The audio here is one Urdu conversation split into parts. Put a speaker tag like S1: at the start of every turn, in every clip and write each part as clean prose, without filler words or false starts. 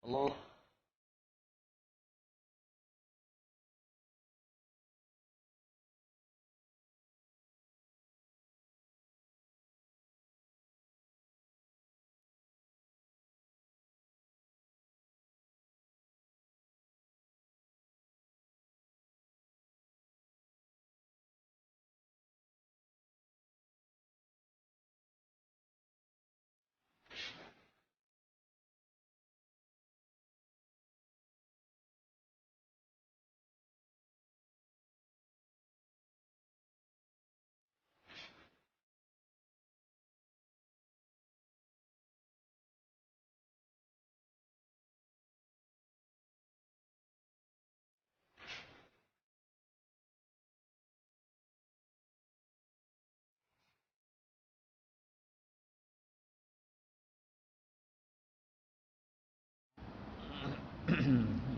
S1: اللہ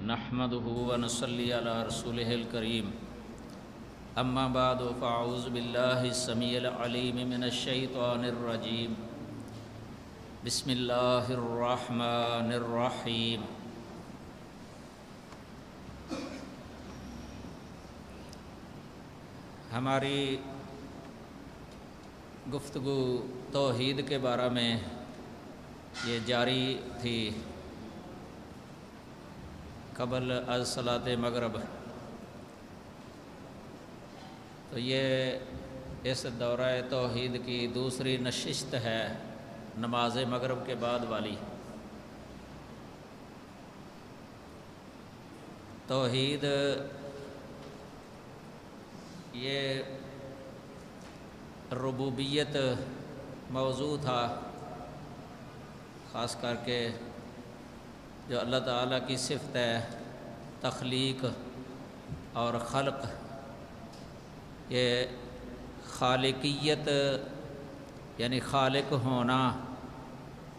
S2: نحمده ونصلي على رسوله الكريم اما بعد فاعوذ بالله السميع العليم من الشيطان الرجيم بسم الله الرحمن الرحيم ہماری گفتگو توحید کے بارے میں یہ جاری تھی قبل از صلاۃ مغرب، تو یہ اس دورہ توحید کی دوسری نشست ہے نماز مغرب کے بعد والی۔ توحید یہ ربوبیت موضوع تھا، خاص کر کے جو اللہ تعالیٰ کی صفت ہے تخلیق اور خلق، یہ خالقیت یعنی خالق ہونا،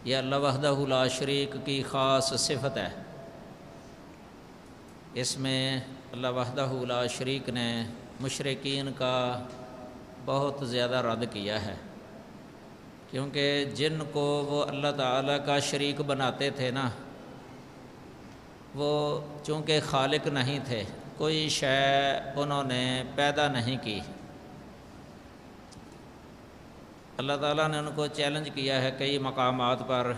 S2: یہ اللہ وحدہ لا شریک کی خاص صفت ہے۔ اس میں اللہ وحدہ لا شریک نے مشرکین کا بہت زیادہ رد کیا ہے، کیونکہ جن کو وہ اللہ تعالیٰ کا شریک بناتے تھے نا، وہ چونکہ خالق نہیں تھے، کوئی شے انہوں نے پیدا نہیں کی۔ اللہ تعالیٰ نے ان کو چیلنج کیا ہے کئی مقامات پر،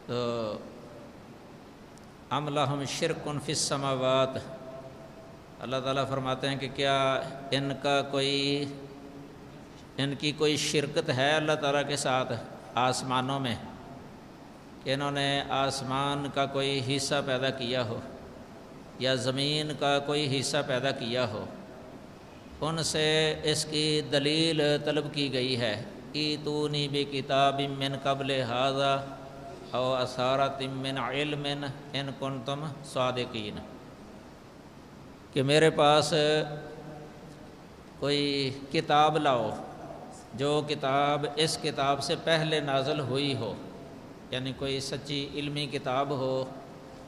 S2: تو ام لہم شرک فی السماوات، اللہ تعالیٰ فرماتے ہیں کہ کیا ان کی کوئی شرکت ہے اللہ تعالیٰ کے ساتھ آسمانوں میں، کہ انہوں نے آسمان کا کوئی حصہ پیدا کیا ہو یا زمین کا کوئی حصہ پیدا کیا ہو۔ ان سے اس کی دلیل طلب کی گئی ہے، ایتونی بکتاب من قبل ھذا او اثارۃ من علم ان کنتم صادقین، کہ میرے پاس کوئی کتاب لاؤ جو کتاب اس کتاب سے پہلے نازل ہوئی ہو، یعنی کوئی سچی علمی کتاب ہو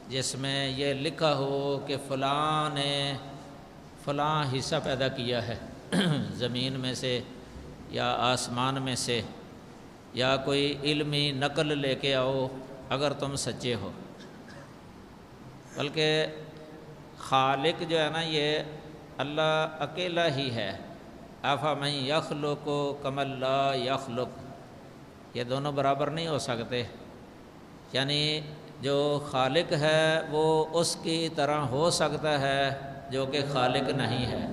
S2: جس میں یہ لکھا ہو کہ فلاں نے فلاں حصہ پیدا کیا ہے زمین میں سے یا آسمان میں سے، یا کوئی علمی نقل لے کے آؤ اگر تم سچے ہو۔ بلکہ خالق جو ہے نا، یہ اللہ اکیلا ہی ہے۔ افمن یخلق کمن لا یخلق، یہ دونوں برابر نہیں ہو سکتے، یعنی جو خالق ہے وہ اس کی طرح ہو سکتا ہے جو کہ خالق نہیں ہے۔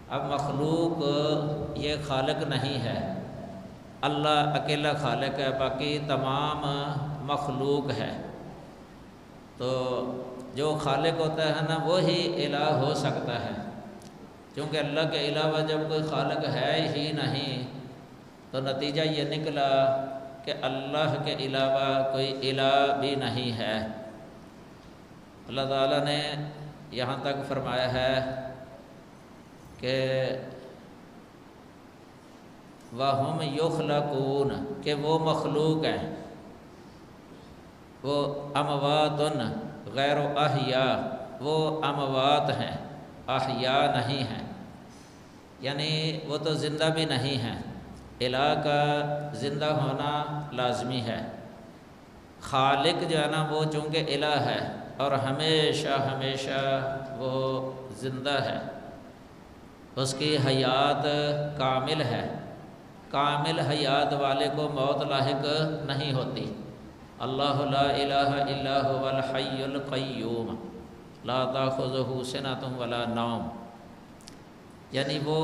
S2: اب مخلوق یہ خالق نہیں ہے، اللہ اکیلا خالق ہے، باقی تمام مخلوق ہے۔ تو جو خالق ہوتا ہے نا، وہی الہ ہو سکتا ہے، کیونکہ اللہ کے علاوہ جب کوئی خالق ہے ہی نہیں تو نتیجہ یہ نکلا کہ اللہ کے علاوہ کوئی الہ بھی نہیں ہے۔ اللہ تعالیٰ نے یہاں تک فرمایا ہے کہ وَهُمْ يُخْلَقُونَ، کہ وہ مخلوق ہیں، وہ اموات غیر احیاء، وہ اموات ہیں، احیاء نہیں ہیں، یعنی وہ تو زندہ بھی نہیں ہیں۔ الہ کا زندہ ہونا لازمی ہے، خالق جو ہے نا وہ چونکہ الہ ہے اور ہمیشہ ہمیشہ وہ زندہ ہے، اس کی حیات کامل ہے، کامل حیات والے کو موت لاحق نہیں ہوتی۔ اللہ لا الہ الا هو الحی القیوم لا تاخذہ سنۃ ولا نوم، یعنی وہ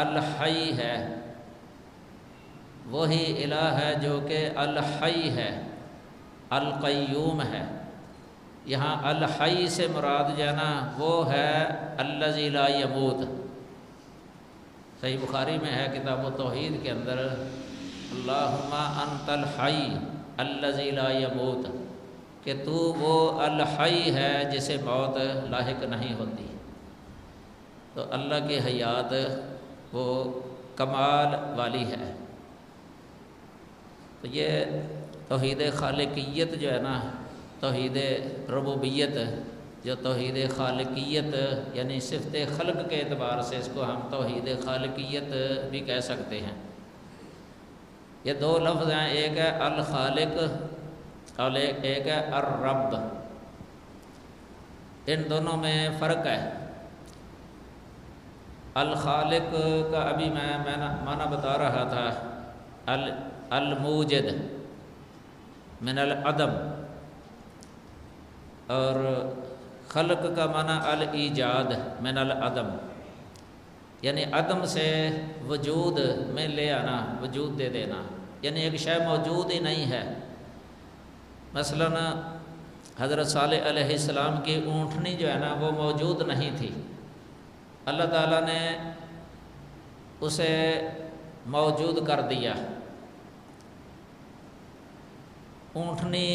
S2: الحی ہے، وہی الہ ہے جو کہ الحی ہے، القیوم ہے۔ یہاں الحی سے مراد جو ہے نا وہ ہے الذی لا یموت۔ صحیح بخاری میں ہے کتاب التوحید کے اندر، اللہم انت الحی الذی لا یموت، کہ تو وہ الحی ہے جسے موت لاحق نہیں ہوتی۔ تو اللہ کی حیات وہ کمال والی ہے۔ تو یہ توحید خالقیت جو ہے نا، توحید ربوبیت، جو توحید خالقیت یعنی صفت خلق کے اعتبار سے اس کو ہم توحید خالقیت بھی کہہ سکتے ہیں۔ یہ دو لفظ ہیں، ایک ہے الخالق اور ایک ہے الرب، ان دونوں میں فرق ہے۔ الخالق کا ابھی میں معنی بتا رہا تھا، الموجد من العدم، اور خلق کا معنی الایجاد من العدم، یعنی عدم سے وجود میں لے آنا، وجود دے دینا، یعنی ایک شے موجود ہی نہیں ہے۔ مثلا حضرت صالح علیہ السلام کی اونٹنی جو ہے نا وہ موجود نہیں تھی، اللہ تعالیٰ نے اسے موجود کر دیا۔ اونٹنی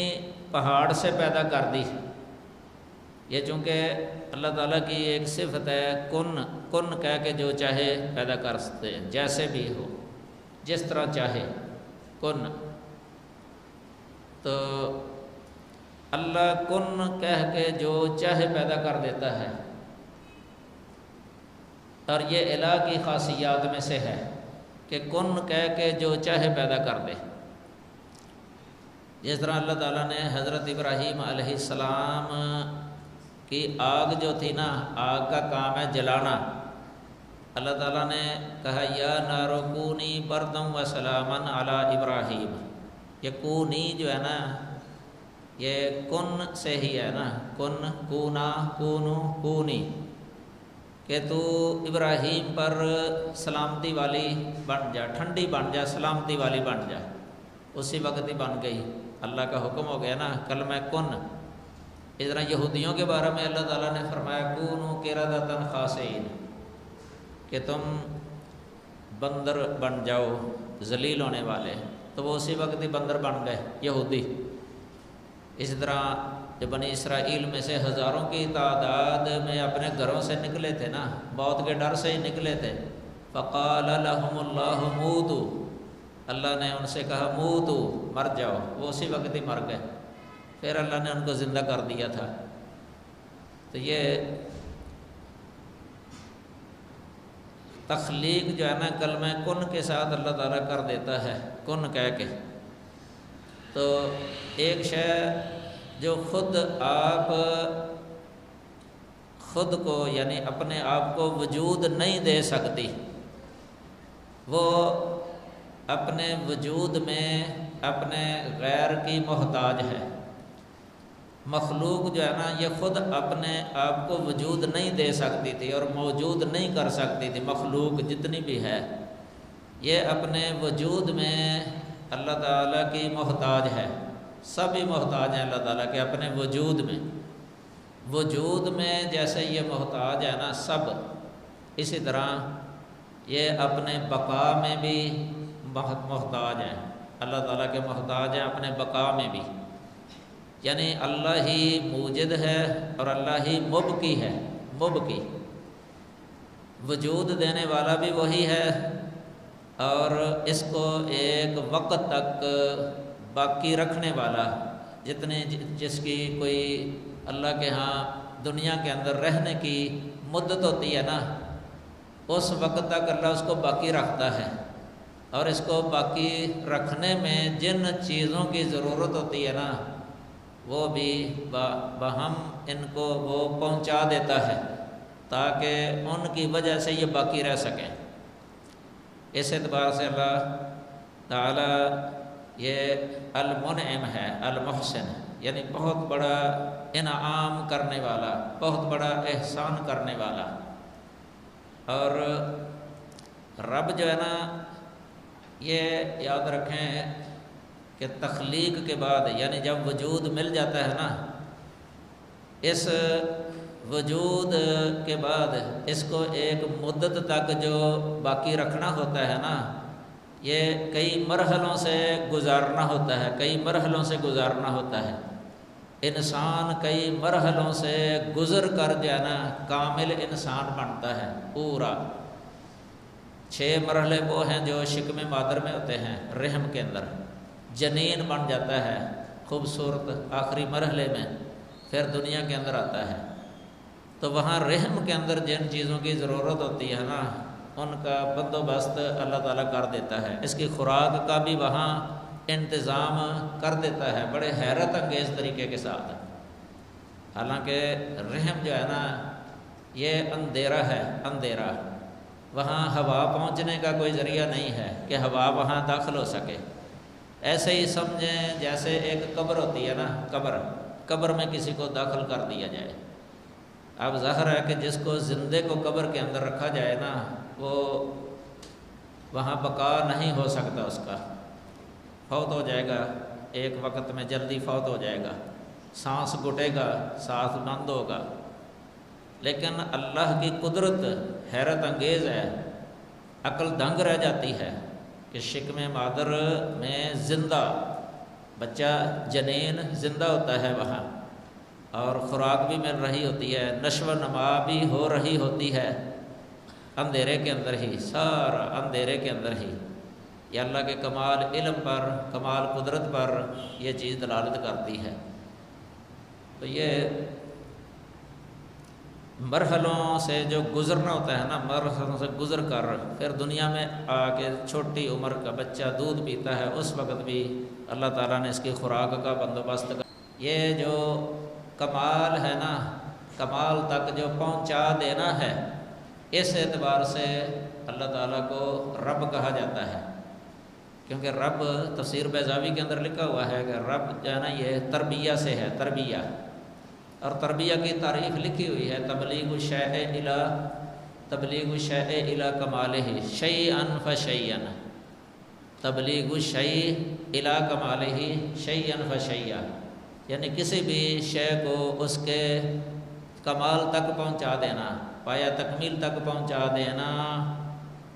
S2: پہاڑ سے پیدا کر دی، یہ چونکہ اللہ تعالیٰ کی ایک صفت ہے، کن کن کہہ کے جو چاہے پیدا کر سکتے ہیں، جیسے بھی ہو، جس طرح چاہے، کن۔ تو اللہ کن کہہ کے جو چاہے پیدا کر دیتا ہے، اور یہ الہ کی خاصیات میں سے ہے کہ کن کہہ کے جو چاہے پیدا کر دے۔ جس طرح اللہ تعالیٰ نے حضرت ابراہیم علیہ السلام کی آگ جو تھی نا، آگ کا کام ہے جلانا، اللہ تعالیٰ نے کہا یا نار کونی بردا و سلاما علی ابراہیم۔ یہ کونی جو ہے نا یہ کن سے ہی ہے نا، کن، کونا، کونو، کونی، کہ تو ابراہیم پر سلامتی والی بن جا، ٹھنڈی بن جا، سلامتی والی بن جا۔ اسی وقت ہی بن گئی، اللہ کا حکم ہو گیا نا، کلمہ کن۔ اس طرح یہودیوں کے بارے میں اللہ تعالیٰ نے فرمایا کونوا قردۃ خاسئین، کہ تم بندر بن جاؤ، ذلیل ہونے والے، تو وہ اسی وقت ہی بندر بن گئے یہودی۔ اسی طرح جو بنی اسرائیل میں سے ہزاروں کی تعداد میں اپنے گھروں سے نکلے تھے نا، موت کے ڈر سے ہی نکلے تھے، فقال لهم اللہ موتوا، اللہ نے ان سے کہا موتوا، مر جاؤ، وہ اسی وقت ہی مر گئے، پھر اللہ نے ان کو زندہ کر دیا تھا۔ تو یہ تخلیق جو ہے نا کلمہ کن کے ساتھ اللہ تعالیٰ کر دیتا ہے، کن کہہ کے۔ تو ایک شے جو خود آپ خود کو یعنی اپنے آپ کو وجود نہیں دے سکتی، وہ اپنے وجود میں اپنے غیر کی محتاج ہے۔ مخلوق جو ہے نا یہ خود اپنے آپ کو وجود نہیں دے سکتی تھی اور موجود نہیں کر سکتی تھی، مخلوق جتنی بھی ہے یہ اپنے وجود میں اللہ تعالیٰ کی محتاج ہے، سبھی محتاج ہیں اللہ تعالیٰ کے اپنے وجود میں۔ وجود میں جیسے یہ محتاج ہے نا سب، اسی طرح یہ اپنے بقا میں بھی محتاج ہیں، اللہ تعالیٰ کے محتاج ہیں اپنے بقا میں بھی۔ یعنی اللہ ہی موجد ہے اور اللہ ہی مبقی ہے، مبقی، وجود دینے والا بھی وہی ہے اور اس کو ایک وقت تک باقی رکھنے والا، جتنے جس کی کوئی اللہ کے ہاں دنیا کے اندر رہنے کی مدت ہوتی ہے نا، اس وقت تک اللہ اس کو باقی رکھتا ہے۔ اور اس کو باقی رکھنے میں جن چیزوں کی ضرورت ہوتی ہے نا وہ بھی بہم ان کو وہ پہنچا دیتا ہے تاکہ ان کی وجہ سے یہ باقی رہ سکیں۔ اس اعتبار سے اللہ تعالی یہ المنعم ہے، المحسن، یعنی بہت بڑا انعام کرنے والا، بہت بڑا احسان کرنے والا۔ اور رب جو ہے نا یہ یاد رکھیں کہ تخلیق کے بعد یعنی جب وجود مل جاتا ہے نا، اس وجود کے بعد اس کو ایک مدت تک جو باقی رکھنا ہوتا ہے نا، یہ کئی مرحلوں سے گزارنا ہوتا ہے، کئی مرحلوں سے گزارنا ہوتا ہے۔ انسان کئی مرحلوں سے گزر کر جو ہے نا کامل انسان بنتا ہے پورا۔ 6 مرحلے وہ ہیں جو شکم مادر میں ہوتے ہیں، رحم کے اندر جنین بن جاتا ہے خوبصورت، آخری مرحلے میں پھر دنیا کے اندر آتا ہے۔ تو وہاں رحم کے اندر جن چیزوں کی ضرورت ہوتی ہے نا ان کا بندوبست اللہ تعالیٰ کر دیتا ہے، اس کی خوراک کا بھی وہاں انتظام کر دیتا ہے بڑے حیرت انگیز طریقے کے ساتھ۔ حالانکہ رحم جو ہے نا یہ اندھیرا ہے، اندھیرا، وہاں ہوا پہنچنے کا کوئی ذریعہ نہیں ہے کہ ہوا وہاں داخل ہو سکے۔ ایسے ہی سمجھیں جیسے ایک قبر ہوتی ہے نا، قبر میں کسی کو داخل کر دیا جائے۔ اب ظاہر ہے کہ جس کو زندے کو قبر کے اندر رکھا جائے نا وہ وہاں بقا نہیں ہو سکتا، اس کا فوت ہو جائے گا، ایک وقت میں جلدی فوت ہو جائے گا، سانس گھٹے گا، سانس بند ہوگا۔ لیکن اللہ کی قدرت حیرت انگیز ہے، عقل دنگ رہ جاتی ہے کہ شکم مادر میں زندہ بچہ جنین زندہ ہوتا ہے وہاں، اور خوراک بھی مل رہی ہوتی ہے، نشو و نما بھی ہو رہی ہوتی ہے اندھیرے کے اندر ہی، سارا اندھیرے کے اندر ہی۔ یہ اللہ کے کمال علم پر، کمال قدرت پر یہ چیز دلالت کرتی ہے۔ تو یہ مرحلوں سے جو گزرنا ہوتا ہے نا، مرحلوں سے گزر کر پھر دنیا میں آ کے چھوٹی عمر کا بچہ دودھ پیتا ہے، اس وقت بھی اللہ تعالیٰ نے اس کی خوراک کا بندوبست کر۔ یہ جو کمال ہے نا، کمال تک جو پہنچا دینا ہے، اس اعتبار سے اللہ تعالیٰ کو رب کہا جاتا ہے، کیونکہ رب تفسیر بیضاوی کے اندر لکھا ہوا ہے کہ رب جو ہے نا یہ تربیہ سے ہے، تربیہ، اور تربیہ کی تعریف لکھی ہوئی ہے، تبلیغ الشیء الی کمالہ شیئا فشیئا، تبلیغ الشیء الی کمالہ شیئا فشیئا، یعنی کسی بھی شے کو اس کے کمال تک پہنچا دینا، پایا تکمیل تک پہنچا دینا،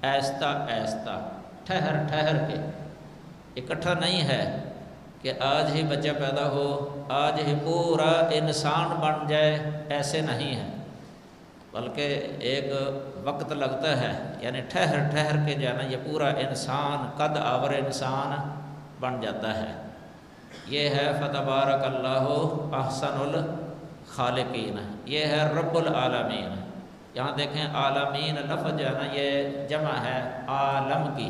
S2: آہستہ آہستہ، ٹھہر ٹھہر کے، اکٹھا نہیں ہے کہ آج ہی بچہ پیدا ہو، آج ہی پورا انسان بن جائے، ایسے نہیں ہے، بلکہ ایک وقت لگتا ہے، یعنی ٹھہر ٹھہر کے جانا، یہ پورا انسان قد آور انسان بن جاتا ہے۔ یہ ہے فتبارک اللہ احسن الخالقین، یہ ہے رب العالمین۔ یہاں دیکھیں عالمین لفظ جو ہے نا یہ جمع ہے عالم کی،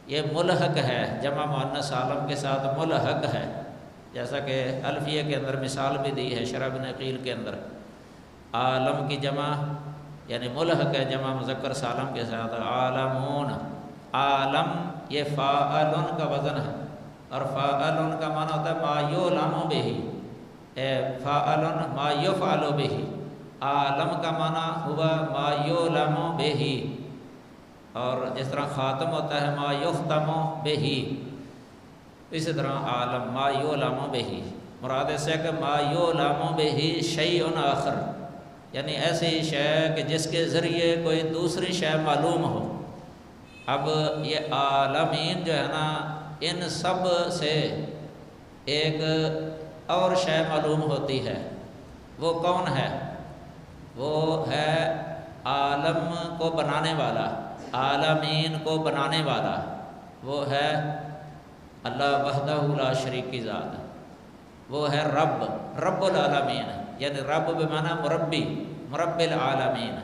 S2: یہ ملحق ہے، جمع مؤنث عالم کے ساتھ ملحق ہے، جیسا کہ الفیہ کے اندر مثال بھی دی ہے شرح ابن عقیل کے اندر۔ عالم کی جمع یعنی ملحق ہے جمع مذکر سالم کے ساتھ، عالمون، عالم یہ فاعلن کا وزن ہے، اور فاعلن کا معنی ہوتا ہے ما یعلم بہ، فاعلن ما یفعل بہ، عالم کا معنی ہوا ما یعلم بہ، اور جس طرح خاتم ہوتا ہے ما یختم بہ، اسی طرح عالم ما یعلم بہ، مراد اس ہے کہ ما یعلم بہ شیء آخر، یعنی ایسی شے کہ جس کے ذریعے کوئی دوسری شے معلوم ہو۔ اب یہ عالمین جو ہے نا ان سب سے ایک اور شے معلوم ہوتی ہے، وہ کون ہے؟ وہ ہے عالم کو بنانے والا، عالمین کو بنانے والا، وہ ہے اللہ وحدہ لا شریک کی ذات، وہ ہے رب، رب العالمین، یعنی رب بمعنی مربی، مرب العالمین،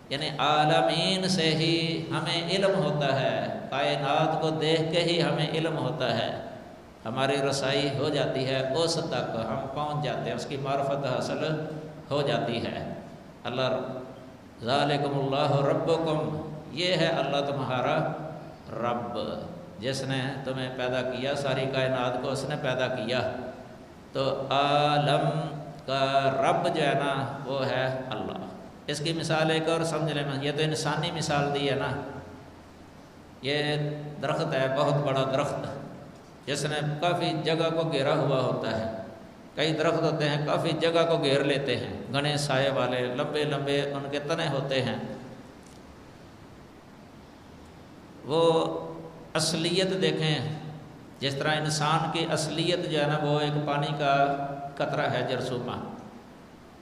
S2: یعنی عالمین سے ہی ہمیں علم ہوتا ہے، کائنات کو دیکھ کے ہی ہمیں علم ہوتا ہے، ہماری رسائی ہو جاتی ہے، اس تک ہم پہنچ جاتے ہیں، اس کی معرفت حاصل ہو جاتی ہے۔ اللہ ذالکم اللہ ربکم، یہ ہے اللہ تمہارا رب، جس نے تمہیں پیدا کیا، ساری کائنات کو اس نے پیدا کیا۔ تو عالم کا رب جو ہے نا وہ ہے اللہ۔ اس کی مثال ایک اور سمجھ لیں، یہ تو انسانی مثال دی ہے نا، یہ درخت ہے، بہت بڑا درخت جس نے کافی جگہ کو گھیرا ہوا ہوتا ہے۔ کئی درخت ہوتے ہیں کافی جگہ کو گھیر لیتے ہیں، گھنے سائے والے، لمبے لمبے ان کے تنے ہوتے ہیں۔ وہ اصلیت دیکھیں، جس طرح انسان کی اصلیت جو ہے نا وہ ایک پانی کا قطرہ ہے جرثومہ،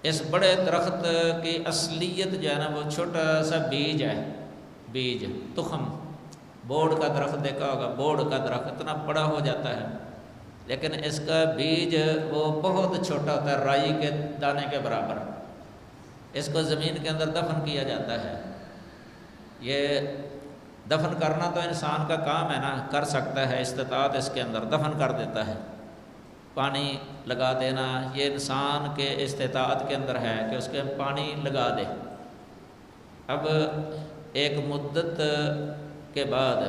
S2: اس بڑے درخت کی اصلیت جو ہے نا وہ چھوٹا سا بیج ہے، بیج تخم، بوڑ کا درخت دیکھا ہوگا، بوڑ کا درخت اتنا بڑا ہو جاتا ہے، لیکن اس کا بیج وہ بہت چھوٹا ہوتا ہے، رائی کے دانے کے برابر۔ اس کو زمین کے اندر دفن کیا جاتا ہے۔ یہ دفن کرنا تو انسان کا کام ہے نا، کر سکتا ہے، استطاعت اس کے اندر دفن کر دیتا ہے۔ پانی لگا دینا یہ انسان کے استطاعت کے اندر ہے کہ اس کے پانی لگا دے۔ اب ایک مدت کے بعد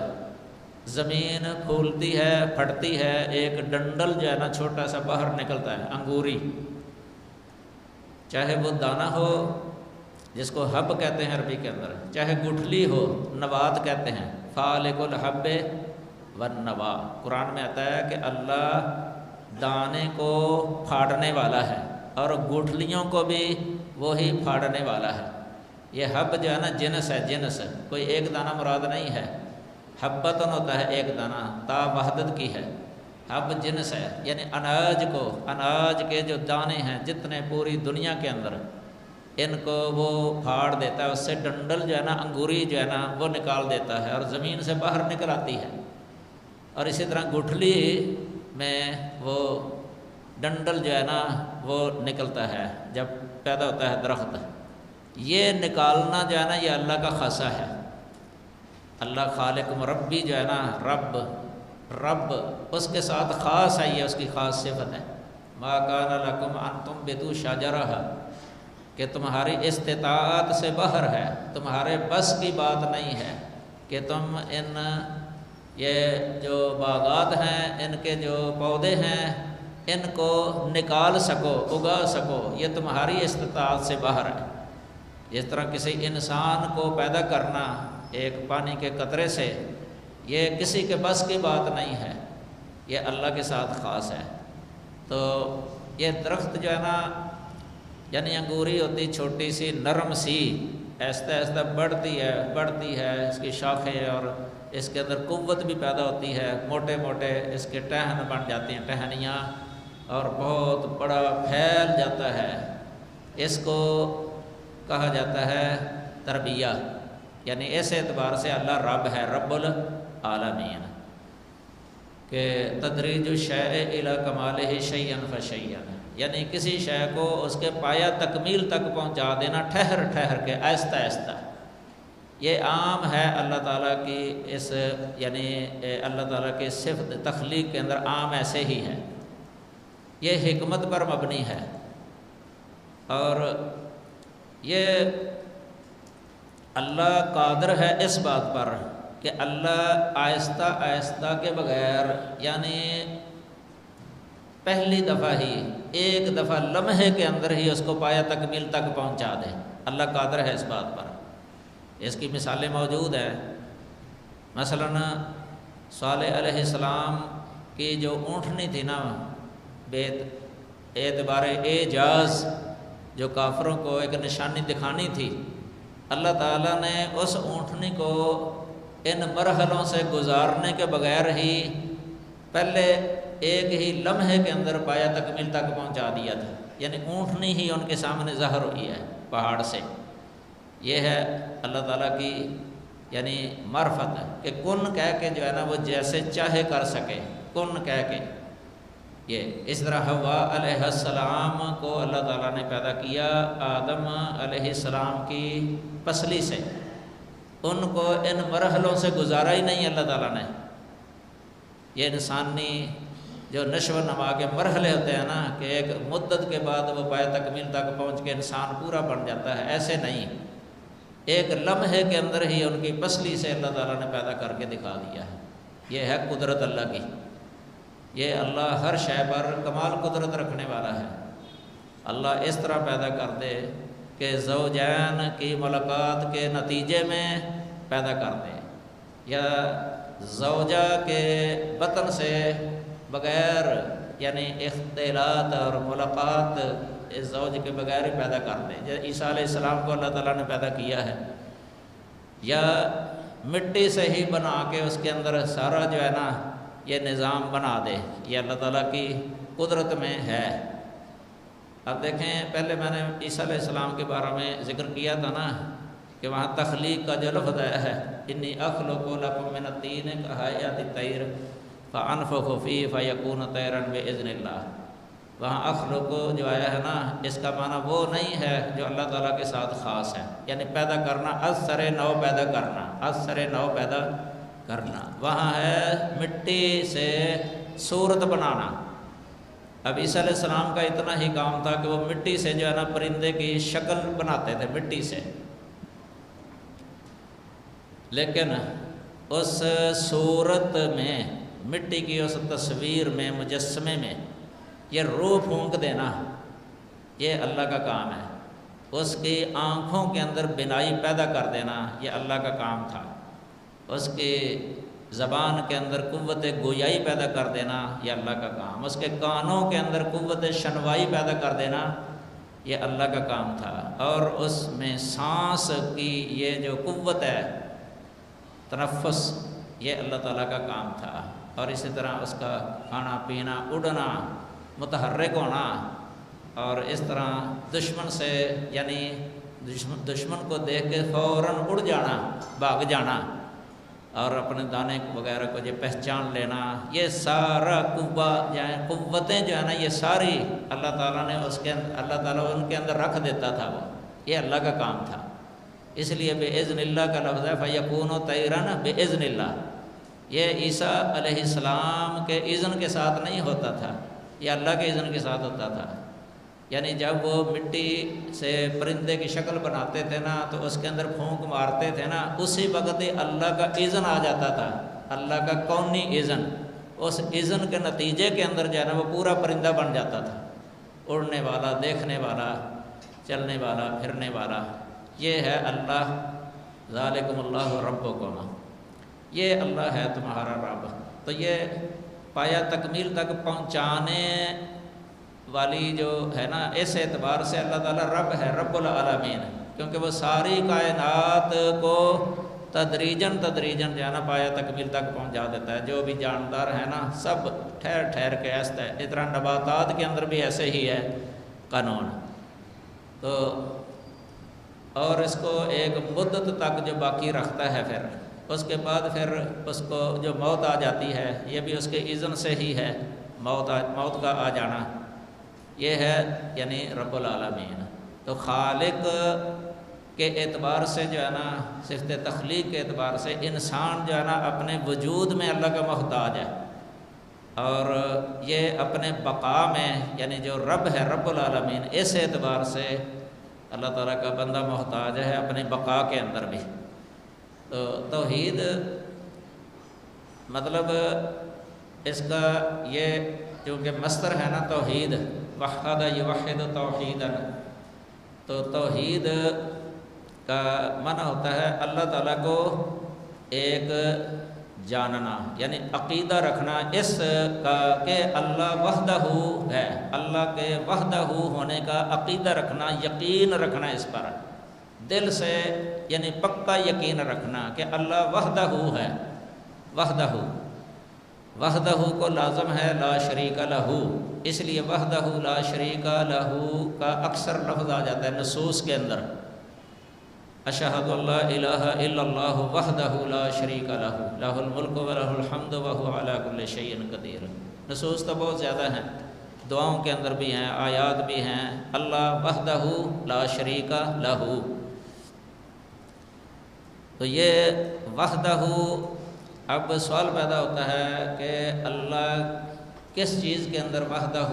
S2: زمین پھولتی ہے، پھٹتی ہے، ایک ڈنڈل جو ہے نا چھوٹا سا باہر نکلتا ہے، انگوری، چاہے وہ دانہ ہو جس کو حب کہتے ہیں عربی کے اندر، چاہے گٹھلی ہو، نبات کہتے ہیں، فالق الحب والنوا۔ قرآن میں آتا ہے کہ اللہ دانے کو پھاڑنے والا ہے اور گٹھلیوں کو بھی وہی پھاڑنے والا ہے۔ یہ حب جو ہے نا جنس ہے، جنس، کوئی ایک دانہ مراد نہیں ہے۔ حبتن ہوتا ہے ایک دانہ، تا وحدت کی ہے، حب جنس ہے، یعنی اناج کو، اناج کے جو دانے ہیں جتنے پوری دنیا کے اندر، ان کو وہ پھاڑ دیتا ہے، اس سے ڈنڈل جو ہے نا، انگوری جو ہے نا وہ نکال دیتا ہے اور زمین سے باہر نکل آتی ہے۔ اور اسی طرح گٹھلی میں وہ ڈنڈل جو ہے نا وہ نکلتا ہے جب پیدا ہوتا ہے درخت۔ یہ نکالنا جو ہے نا یہ اللہ کا خاصہ ہے۔ اللہ خالق مربی جو ہے نا، رب، رب اس کے ساتھ خاص ہے، یہ اس کی خاص صفت ہے۔ ما کان لکم ان تنبتوا شجرہ، کہ تمہاری استطاعت سے باہر ہے، تمہارے بس کی بات نہیں ہے کہ تم ان یہ جو باغات ہیں، ان کے جو پودے ہیں، ان کو نکال سکو، اگا سکو، یہ تمہاری استطاعت سے باہر ہے۔ جس طرح کسی انسان کو پیدا کرنا ایک پانی کے قطرے سے، یہ کسی کے بس کی بات نہیں ہے، یہ اللہ کے ساتھ خاص ہے۔ تو یہ درخت جو ہے نا، یعنی انگوری ہوتی چھوٹی سی نرم سی، آہستہ آہستہ بڑھتی ہے، اس کی شاخیں، اور اس کے اندر قوت بھی پیدا ہوتی ہے، موٹے موٹے اس کے ٹہن بن جاتی ہیں، ٹہنیاں، اور بہت بڑا پھیل جاتا ہے۔ اس کو کہا جاتا ہے تربیہ، یعنی اس اعتبار سے اللہ رب ہے، رب العالمین، کہ تدریج الشیء الی کمالہ شیئا فشیئا، یعنی کسی شے کو اس کے پایہ تکمیل تک پہنچا دینا ٹھہر ٹھہر کے، آہستہ آہستہ۔ یہ عام ہے اللہ تعالیٰ کی اس، یعنی اللہ تعالیٰ کی صفت تخلیق کے اندر عام ایسے ہی ہے، یہ حکمت پر مبنی ہے۔ اور یہ اللہ قادر ہے اس بات پر کہ اللہ آہستہ آہستہ کے بغیر، یعنی پہلی دفعہ ہی، ایک دفعہ لمحے کے اندر ہی اس کو پایہ تکمیل تک پہنچا دے۔ اللہ قادر ہے اس بات پر۔ اس کی مثالیں موجود ہیں۔ مثلا صالح علیہ السلام کی جو اونٹنی تھی نا، بے اعتبار اعجاز، جو کافروں کو ایک نشانی دکھانی تھی، اللہ تعالیٰ نے اس اونٹنی کو ان مرحلوں سے گزارنے کے بغیر ہی پہلے ایک ہی لمحے کے اندر پایہ تکمیل تک پہنچا دیا تھا، یعنی اونٹنی ہی ان کے سامنے ظاہر ہوئی ہے پہاڑ سے۔ یہ ہے اللہ تعالیٰ کی یعنی معرفت ہے کہ کن کہہ کے جو ہے نا وہ جیسے چاہے کر سکے، کن کہہ کے۔ یہ اس طرح حوا علیہ السلام کو اللہ تعالیٰ نے پیدا کیا آدم علیہ السلام کی پسلی سے، ان کو ان مرحلوں سے گزارا ہی نہیں اللہ تعالیٰ نے۔ یہ انسانی جو نشو و نما کے مرحلے ہوتے ہیں نا کہ ایک مدت کے بعد وہ پائے تکمیل تک پہنچ کے انسان پورا بن جاتا ہے، ایسے نہیں، ایک لمحے کے اندر ہی ان کی پسلی سے اللہ تعالیٰ نے پیدا کر کے دکھا دیا ہے۔ یہ ہے قدرت اللہ کی، یہ اللہ ہر شے پر کمال قدرت رکھنے والا ہے۔ اللہ اس طرح پیدا کر دے کہ زوجین کی ملاقات کے نتیجے میں پیدا کر دے، یا زوجہ کے بطن سے بغیر یعنی اختلاط اور ملاقات اس زوج کے بغیر ہی پیدا کر دے، جیسے عیسیٰ علیہ السلام کو اللہ تعالیٰ نے پیدا کیا ہے، یا مٹی سے ہی بنا کے اس کے اندر سارا جو ہے نا یہ نظام بنا دے، یہ اللہ تعالیٰ کی قدرت میں ہے۔ اب دیکھیں پہلے میں نے عیسیٰ علیہ السلام کے بارے میں ذکر کیا تھا نا کہ وہاں تخلیق کا جو لفظ ہے انی اخلق لکم من الطین کہیات الطیر فانفخ فیہ فیکون طیرا باذن اللہ، وہاں اخلق جو آیا ہے نا اس کا معنی وہ نہیں ہے جو اللہ تعالیٰ کے ساتھ خاص ہے، یعنی پیدا کرنا، از سر نو پیدا کرنا، از سر نو پیدا کرنا، وہاں ہے مٹی سے صورت بنانا۔ اب عیسیٰ علیہ السلام کا اتنا ہی کام تھا کہ وہ مٹی سے جو ہے نا پرندے کی شکل بناتے تھے مٹی سے، لیکن اس صورت میں مٹی کی اس تصویر میں مجسمے میں یہ روح پھونک دینا یہ اللہ کا کام ہے، اس کی آنکھوں کے اندر بینائی پیدا کر دینا یہ اللہ کا کام تھا، اس کی زبان کے اندر قوت گویائی پیدا کر دینا یہ اللہ کا کام، اس کے کانوں کے اندر قوت شنوائی پیدا کر دینا یہ اللہ کا کام تھا، اور اس میں سانس کی یہ جو قوت ہے تنفس یہ اللہ تعالیٰ کا کام تھا، اور اسی طرح اس کا کھانا پینا، اڑنا، متحرک ہونا، اور اس طرح دشمن سے یعنی دشمن کو دیکھ کے فوراً اڑ جانا، بھاگ جانا، اور اپنے دانے وغیرہ کو یہ پہچان لینا، یہ سارا قوتیں جو ہے نا یہ ساری اللہ تعالیٰ نے اللہ تعالیٰ ان کے اندر رکھ دیتا تھا، وہ یہ اللہ کا کام تھا۔ اس لیے بِإِذْنِ اللہ کا لفظ ہے فَيَكُونُ طَيْرًا بِإِذْنِ اللہ، یہ عیسیٰ علیہ السلام کے اذن کے ساتھ نہیں ہوتا تھا، یہ اللہ کے اذن کے ساتھ ہوتا تھا، یعنی جب وہ مٹی سے پرندے کی شکل بناتے تھے نا تو اس کے اندر پھونک مارتے تھے نا، اسی وقت ہی اللہ کا اذن آ جاتا تھا، اللہ کا کونی اذن، اس اذن کے نتیجے کے اندر جو ہے نا وہ پورا پرندہ بن جاتا تھا، اڑنے والا، دیکھنے والا، چلنے والا، پھرنے والا، یہ ہے اللہ، ذالکم اللہ ربکم، یہ اللہ ہے تمہارا رب۔ تو یہ پایا تکمیل تک پہنچانے والی جو ہے نا اس اعتبار سے اللہ تعالیٰ رب ہے، رب العالمین، کیونکہ وہ ساری کائنات کو تدریجاً جو ہے نا پایا تکمیل تک پہنچا دیتا ہے، جو بھی جاندار ہے نا سب ٹھہر ٹھہر کے ایسا ہے، اس طرح نباتات کے اندر بھی ایسے ہی ہے قانون، تو اور اس کو ایک مدت تک جو باقی رکھتا ہے، پھر اس کے بعد پھر اس کو جو موت آ جاتی ہے یہ بھی اس کے اذن سے ہی ہے، موت کا آ جانا یہ ہے یعنی رب العالمین۔ تو خالق کے اعتبار سے جو ہے نا صفت تخلیق کے اعتبار سے انسان جو ہے نا اپنے وجود میں اللہ کا محتاج ہے، اور یہ اپنے بقا میں یعنی جو رب ہے رب العالمین اس اعتبار سے اللہ تعالیٰ کا بندہ محتاج ہے اپنے بقا کے اندر بھی۔ تو توحید مطلب اس کا یہ چونکہ مصدر ہے نا توحید، وحد یوحد توحیدا، تو توحید کا معنی ہوتا ہے اللہ تعالیٰ کو ایک جاننا، یعنی عقیدہ رکھنا اس کا کہ اللہ وحدہ ہے، اللہ کے وحدہ ہونے کا عقیدہ رکھنا، یقین رکھنا اس پر دل سے، یعنی پکا یقین رکھنا کہ اللہ وحدہ ہے، وحدہ کو لازم ہے لا شریک لہ، اس لیے وحدہ لا شریک لہ کا اکثر لفظ آ جاتا ہے نصوص کے اندر، اشہد اللہ الہ الا اللہ وحدہ لا شریک لہ لہ الملک و لہ الحمد وہو علی کل شیء قدیر۔ نصوص تو بہت زیادہ ہیں، دعاؤں کے اندر بھی ہیں، آیات بھی ہیں، اللہ وحدہ لا شریک لہ۔ تو یہ وحدہ، اب سوال پیدا ہوتا ہے کہ اللہ کس چیز کے اندر وحدہ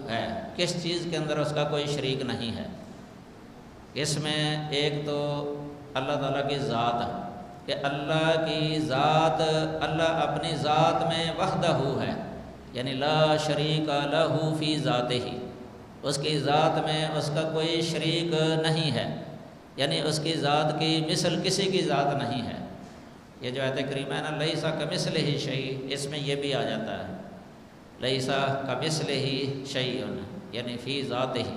S2: ہے، کس چیز کے اندر اس کا کوئی شریک نہیں ہے؟ اس میں ایک تو اللہ تعالیٰ کی ذات ہے کہ اللہ کی ذات، اللہ اپنی ذات میں وحدہ ہے، یعنی لا شریک لہ فی ذاتہ، اس کی ذات میں اس کا کوئی شریک نہیں ہے، یعنی اس کی ذات کی مثل کسی کی ذات نہیں ہے۔ یہ جو آیت کریمہ ہے نا، لیسا کمثلہ شیء، اس میں یہ بھی آ جاتا ہے، لیسا کمثلہ شیء، یعنی فی ذاتہ۔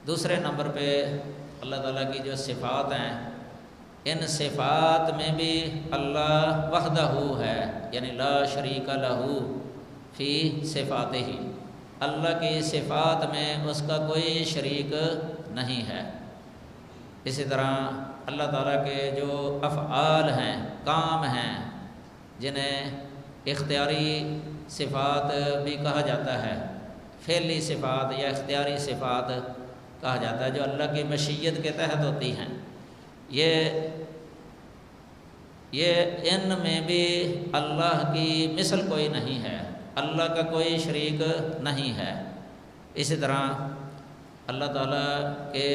S2: دوسرے نمبر پہ اللہ تعالیٰ کی جو صفات ہیں، ان صفات میں بھی اللہ وحدہ ہے، یعنی لا شریک لہ فی صفاتہ، اللہ کی صفات میں اس کا کوئی شریک نہیں ہے۔ اسی طرح اللہ تعالیٰ کے جو افعال ہیں، کام ہیں، جنہیں اختیاری صفات بھی کہا جاتا ہے، فعلی صفات یا اختیاری صفات کہا جاتا ہے، جو اللہ کی مشیت کے تحت ہوتی ہیں، یہ ان میں بھی اللہ کی مثل کوئی نہیں ہے، اللہ کا کوئی شریک نہیں ہے۔ اسی طرح اللہ تعالیٰ کے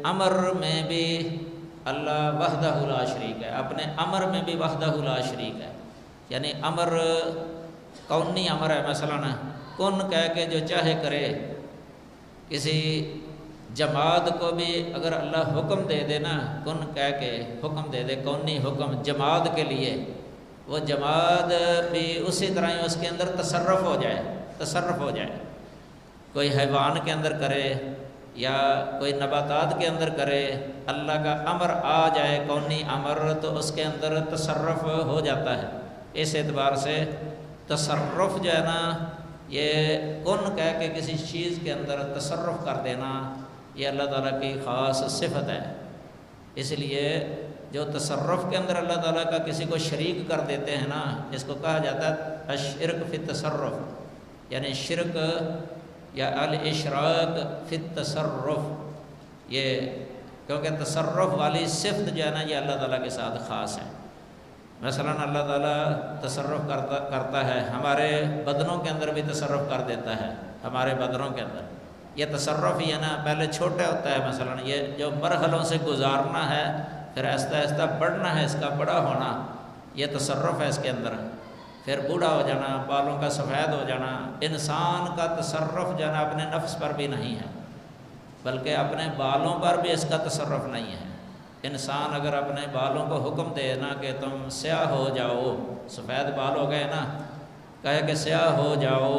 S2: امر میں بھی اللہ وحدہ لا شریک ہے، اپنے امر میں بھی وحدہ لا شریک ہے، یعنی امر کونی امر ہے، مثلا کن کہہ کے جو چاہے کرے۔ کسی جماد کو بھی اگر اللہ حکم دے دے نا، کن کہہ کے حکم دے دے، کونی حکم جماد کے لیے، وہ جماد بھی اسی طرح ہی اس کے اندر تصرف ہو جائے، کوئی حیوان کے اندر کرے یا کوئی نباتات کے اندر کرے، اللہ کا امر آ جائے کونی امر، تو اس کے اندر تصرف ہو جاتا ہے۔ اس اعتبار سے تصرف جو ہے نا، یہ کن کہہ کے کسی چیز کے اندر تصرف کر دینا، یہ اللہ تعالیٰ کی خاص صفت ہے۔ اس لیے جو تصرف کے اندر اللہ تعالیٰ کا کسی کو شریک کر دیتے ہیں نا، اس کو کہا جاتا ہے الشرک فی التصرف، یعنی شرک یا الاشراک فی التصرف، یہ کیونکہ تصرف والی صفت جو ہے نا، یہ اللہ تعالیٰ کے ساتھ خاص ہے۔ مثلا اللہ تعالیٰ تصرف کرتا ہے، ہمارے بدنوں کے اندر بھی تصرف کر دیتا ہے، ہمارے بدنوں کے اندر یہ تصرف ہی ہے نا، پہلے چھوٹا ہوتا ہے، مثلا یہ جو مرحلوں سے گزارنا ہے، پھر آہستہ آہستہ بڑھنا ہے، اس کا بڑا ہونا، یہ تصرف ہے اس کے اندر، پھر بوڑھا ہو جانا، بالوں کا سفید ہو جانا۔ انسان کا تصرف جو ہے نا اپنے نفس پر بھی نہیں ہے، بلکہ اپنے بالوں پر بھی اس کا تصرف نہیں ہے۔ انسان اگر اپنے بالوں کو حکم دے نا کہ تم سیاہ ہو جاؤ، سفید بال ہو گئے نا، کہے کہ سیاہ ہو جاؤ،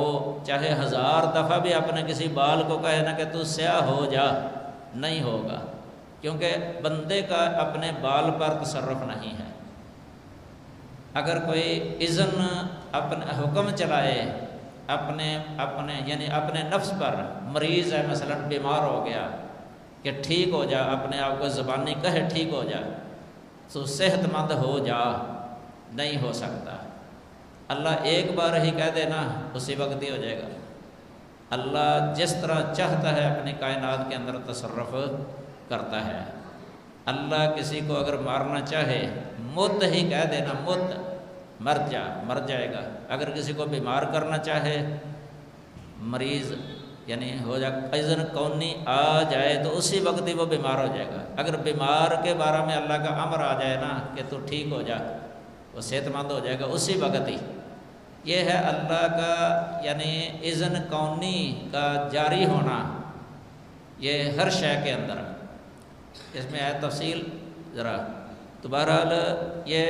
S2: چاہے 1000 دفعہ بھی اپنے کسی بال کو کہے نا کہ تو سیاہ ہو جا، نہیں ہوگا، کیونکہ بندے کا اپنے بال پر تصرف نہیں ہے۔ اگر کوئی اذن اپنا حکم چلائے اپنے یعنی اپنے نفس پر، مریض ہے مثلا، بیمار ہو گیا کہ ٹھیک ہو جا، اپنے آپ کو زبانی کہے ٹھیک ہو جا، تو صحت مند ہو جا، نہیں ہو سکتا۔ اللہ ایک بار ہی کہہ دے نا، اسی وقت ہی ہو جائے گا۔ اللہ جس طرح چاہتا ہے اپنی کائنات کے اندر تصرف کرتا ہے۔ اللہ کسی کو اگر مارنا چاہے، مت ہی کہہ دینا، مت، مر جائے گا۔ اگر کسی کو بیمار کرنا چاہے، مریض یعنی ہو جائے، اذن کونی آ جائے تو اسی وقت ہی وہ بیمار ہو جائے گا۔ اگر بیمار کے بارے میں اللہ کا امر آ جائے نا کہ تو ٹھیک ہو جا، وہ صحت مند ہو جائے گا اسی وقت ہی۔ یہ ہے اللہ کا یعنی اذن کونی کا جاری ہونا، یہ ہر شے کے اندر۔ اس میں ہے تفصیل ذرا، تو بہرحال یہ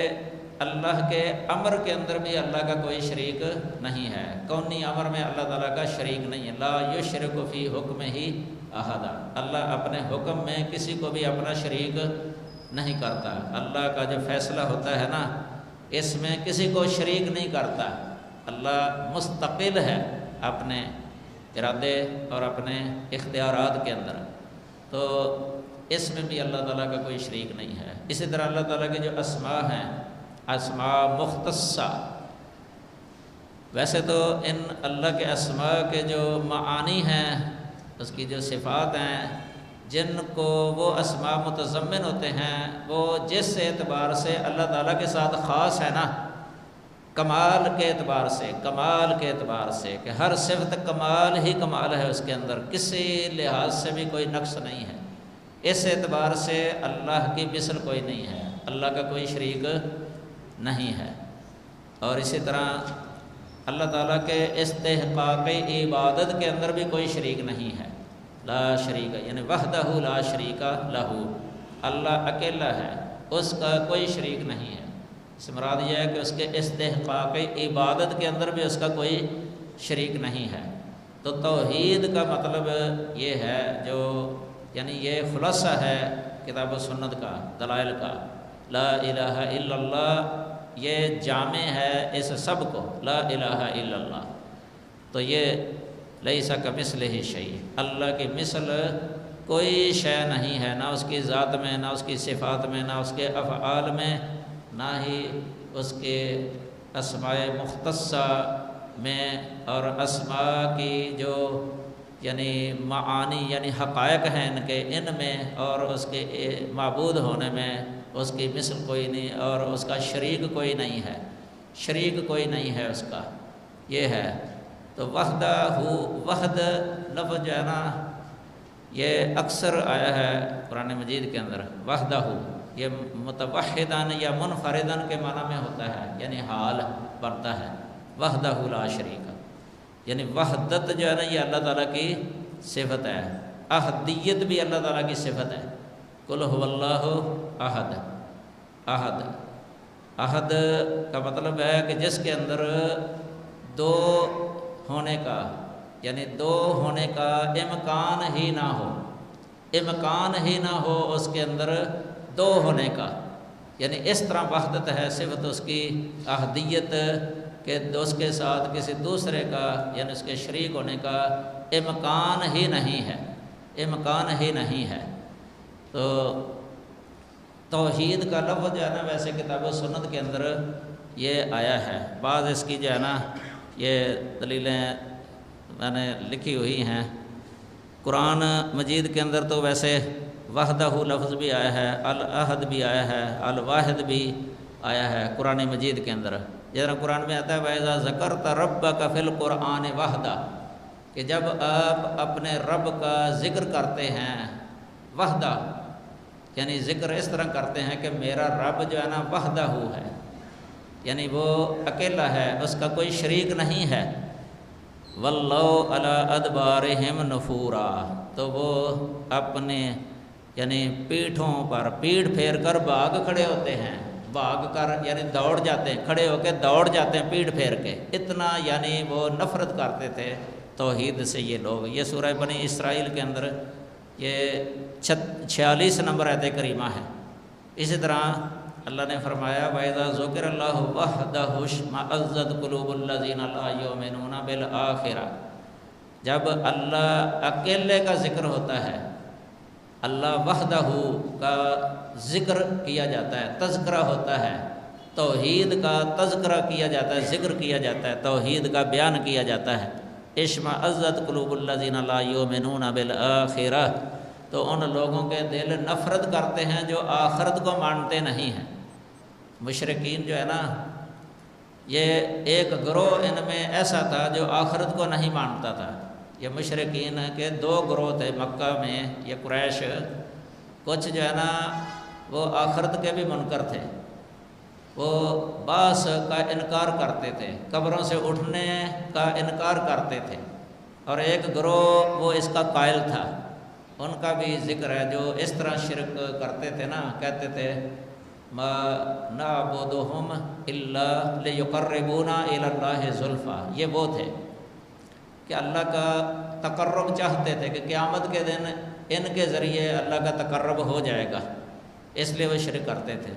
S2: اللہ کے امر کے اندر بھی اللہ کا کوئی شریک نہیں ہے، کونی امر میں اللہ تعالیٰ کا شریک نہیں ہے۔ لا یشرک فی حکمہ احدا، اللہ اپنے حکم میں کسی کو بھی اپنا شریک نہیں کرتا۔ اللہ کا جو فیصلہ ہوتا ہے نا، اس میں کسی کو شریک نہیں کرتا۔ اللہ مستقل ہے اپنے ارادے اور اپنے اختیارات کے اندر، تو اس میں بھی اللہ تعالیٰ کا کوئی شریک نہیں ہے۔ اسی طرح اللہ تعالیٰ کے جو اسماء ہیں، اسماء مختصہ، ویسے تو ان اللہ کے اسماء کے جو معانی ہیں، اس کی جو صفات ہیں، جن کو وہ اسماء متضمن ہوتے ہیں، وہ جس اعتبار سے اللہ تعالیٰ کے ساتھ خاص ہے نا، کمال کے اعتبار سے، کمال کے اعتبار سے کہ ہر صفت کمال ہی کمال ہے اس کے اندر، کسی لحاظ سے بھی کوئی نقص نہیں ہے، اس اعتبار سے اللہ کی مثل کوئی نہیں ہے، اللہ کا کوئی شریک نہیں ہے۔ اور اسی طرح اللہ تعالیٰ کے استحقاق عبادت کے اندر بھی کوئی شریک نہیں ہے، لا شریک، یعنی وحدہ لا شریک لہ، اللہ اکیلا ہے، اس کا کوئی شریک نہیں ہے۔ اس سے مراد یہ ہے کہ اس کے استحقاق عبادت کے اندر بھی اس کا کوئی شریک نہیں ہے۔ تو توحید کا مطلب یہ ہے، جو یعنی یہ خلاصہ ہے کتاب و سنت کا، دلائل کا، لا الہ الا اللہ، یہ جامع ہے اس سب کو، لا الہ الا اللہ۔ تو یہ لیس کمثلہ شیء، اللہ کی مثل کوئی شے نہیں ہے، نہ اس کی ذات میں، نہ اس کی صفات میں، نہ اس کے افعال میں، نہ ہی اس کے اسماء مختصہ میں، اور اسماء کی جو یعنی معانی یعنی حقائق ہیں ان میں، اور اس کے معبود ہونے میں اس کی مثل کوئی نہیں، اور اس کا شریک کوئی نہیں ہے، شریک کوئی نہیں ہے اس کا، یہ ہے۔ تو وحدہ وحد لفظ جو ہے نا، یہ اکثر آیا ہے قرآن مجید کے اندر، وحدہ، یہ متوحدان یا منفردان کے معنی میں ہوتا ہے، یعنی حال بنتا ہے، وحدہ لا شریک، یعنی وحدت جو ہے نا یہ اللہ تعالیٰ کی صفت ہے، احدیت بھی اللہ تعالیٰ کی صفت ہے، قل هو اللہ احد، احد، احد کا مطلب ہے کہ جس کے اندر دو ہونے کا، یعنی دو ہونے کا امکان ہی نہ ہو، امکان ہی نہ ہو اس کے اندر دو ہونے کا، یعنی اس طرح وحدت ہے صفت اس کی احدیت کہ اس کے ساتھ کسی دوسرے کا یعنی اس کے شریک ہونے کا امکان ہی نہیں ہے، امکان ہی نہیں ہے۔ تو توحید کا لفظ جو ہے نا ویسے کتاب و سنت کے اندر یہ آیا ہے، بعض اس کی جو ہے نا یہ دلیلیں میں نے لکھی ہوئی ہیں۔ قرآن مجید کے اندر تو ویسے وحدہ لفظ بھی آیا ہے، الاحد بھی آیا ہے، الواحد بھی آیا ہے قرآن مجید کے اندر۔ جیسا قرآن میں آتا ہے وَإِذَا ذَكَرْتَ رَبَّكَ فِي الْقُرْآنِ وَحْدَ، کہ جب آپ اپنے رب کا ذکر کرتے ہیں، وحدہ یعنی ذکر اس طرح کرتے ہیں کہ میرا رب جو ہے نا وحدہ ہے، یعنی وہ اکیلا ہے، اس کا کوئی شریک نہیں ہے۔ وَاللَّهُ عَلَىٰ أَدْبَارِهِمْ نُفُورًا، تو وہ اپنے یعنی پیٹھوں پر پیٹھ پھیر کر بھاگ کھڑے ہوتے ہیں، بھاگ کر یعنی دوڑ جاتے ہیں، کھڑے ہو کے دوڑ جاتے ہیں پیٹھ پھیر کے، اتنا یعنی وہ نفرت کرتے تھے توحید سے یہ لوگ۔ یہ سورہ بنی اسرائیل کے اندر یہ 46 نمبر آیت کریمہ ہے۔ اسی طرح اللہ نے فرمایا وَإِذَا ذُكِرَ اللَّهُ وَحْدَهُ اشْمَأَزَّتْ قُلُوبُ الَّذِينَ لَا يُؤْمِنُونَ بِالْآخِرَةِ، جب اللہ اکیلے کا ذکر ہوتا ہے، اللہ وحدہ کا ذکر کیا جاتا ہے، تذکرہ ہوتا ہے، توحید کا تذکرہ کیا جاتا ہے، ذکر کیا جاتا ہے، توحید کا بیان کیا جاتا ہے، اشمئزت قلوب الذین لا یؤمنون بالآخرہ، تو ان لوگوں کے دل نفرت کرتے ہیں جو آخرت کو مانتے نہیں ہیں۔ مشرکین جو ہے نا، یہ ایک گروہ ان میں ایسا تھا جو آخرت کو نہیں مانتا تھا۔ یہ مشرکین کے دو گروہ تھے مکہ میں، یہ قریش، کچھ جو ہے نا وہ آخرت کے بھی منکر تھے، وہ بعث کا انکار کرتے تھے، قبروں سے اٹھنے کا انکار کرتے تھے، اور ایک گروہ وہ اس کا قائل تھا، ان کا بھی ذکر ہے جو اس طرح شرک کرتے تھے نا، کہتے تھے ما نعبدہم الا لیقربونا الی اللہ زلفیٰ، یہ وہ تھے کہ اللہ کا تقرب چاہتے تھے کہ قیامت کے دن ان کے ذریعے اللہ کا تقرب ہو جائے گا، اس لیے وہ شرک کرتے تھے۔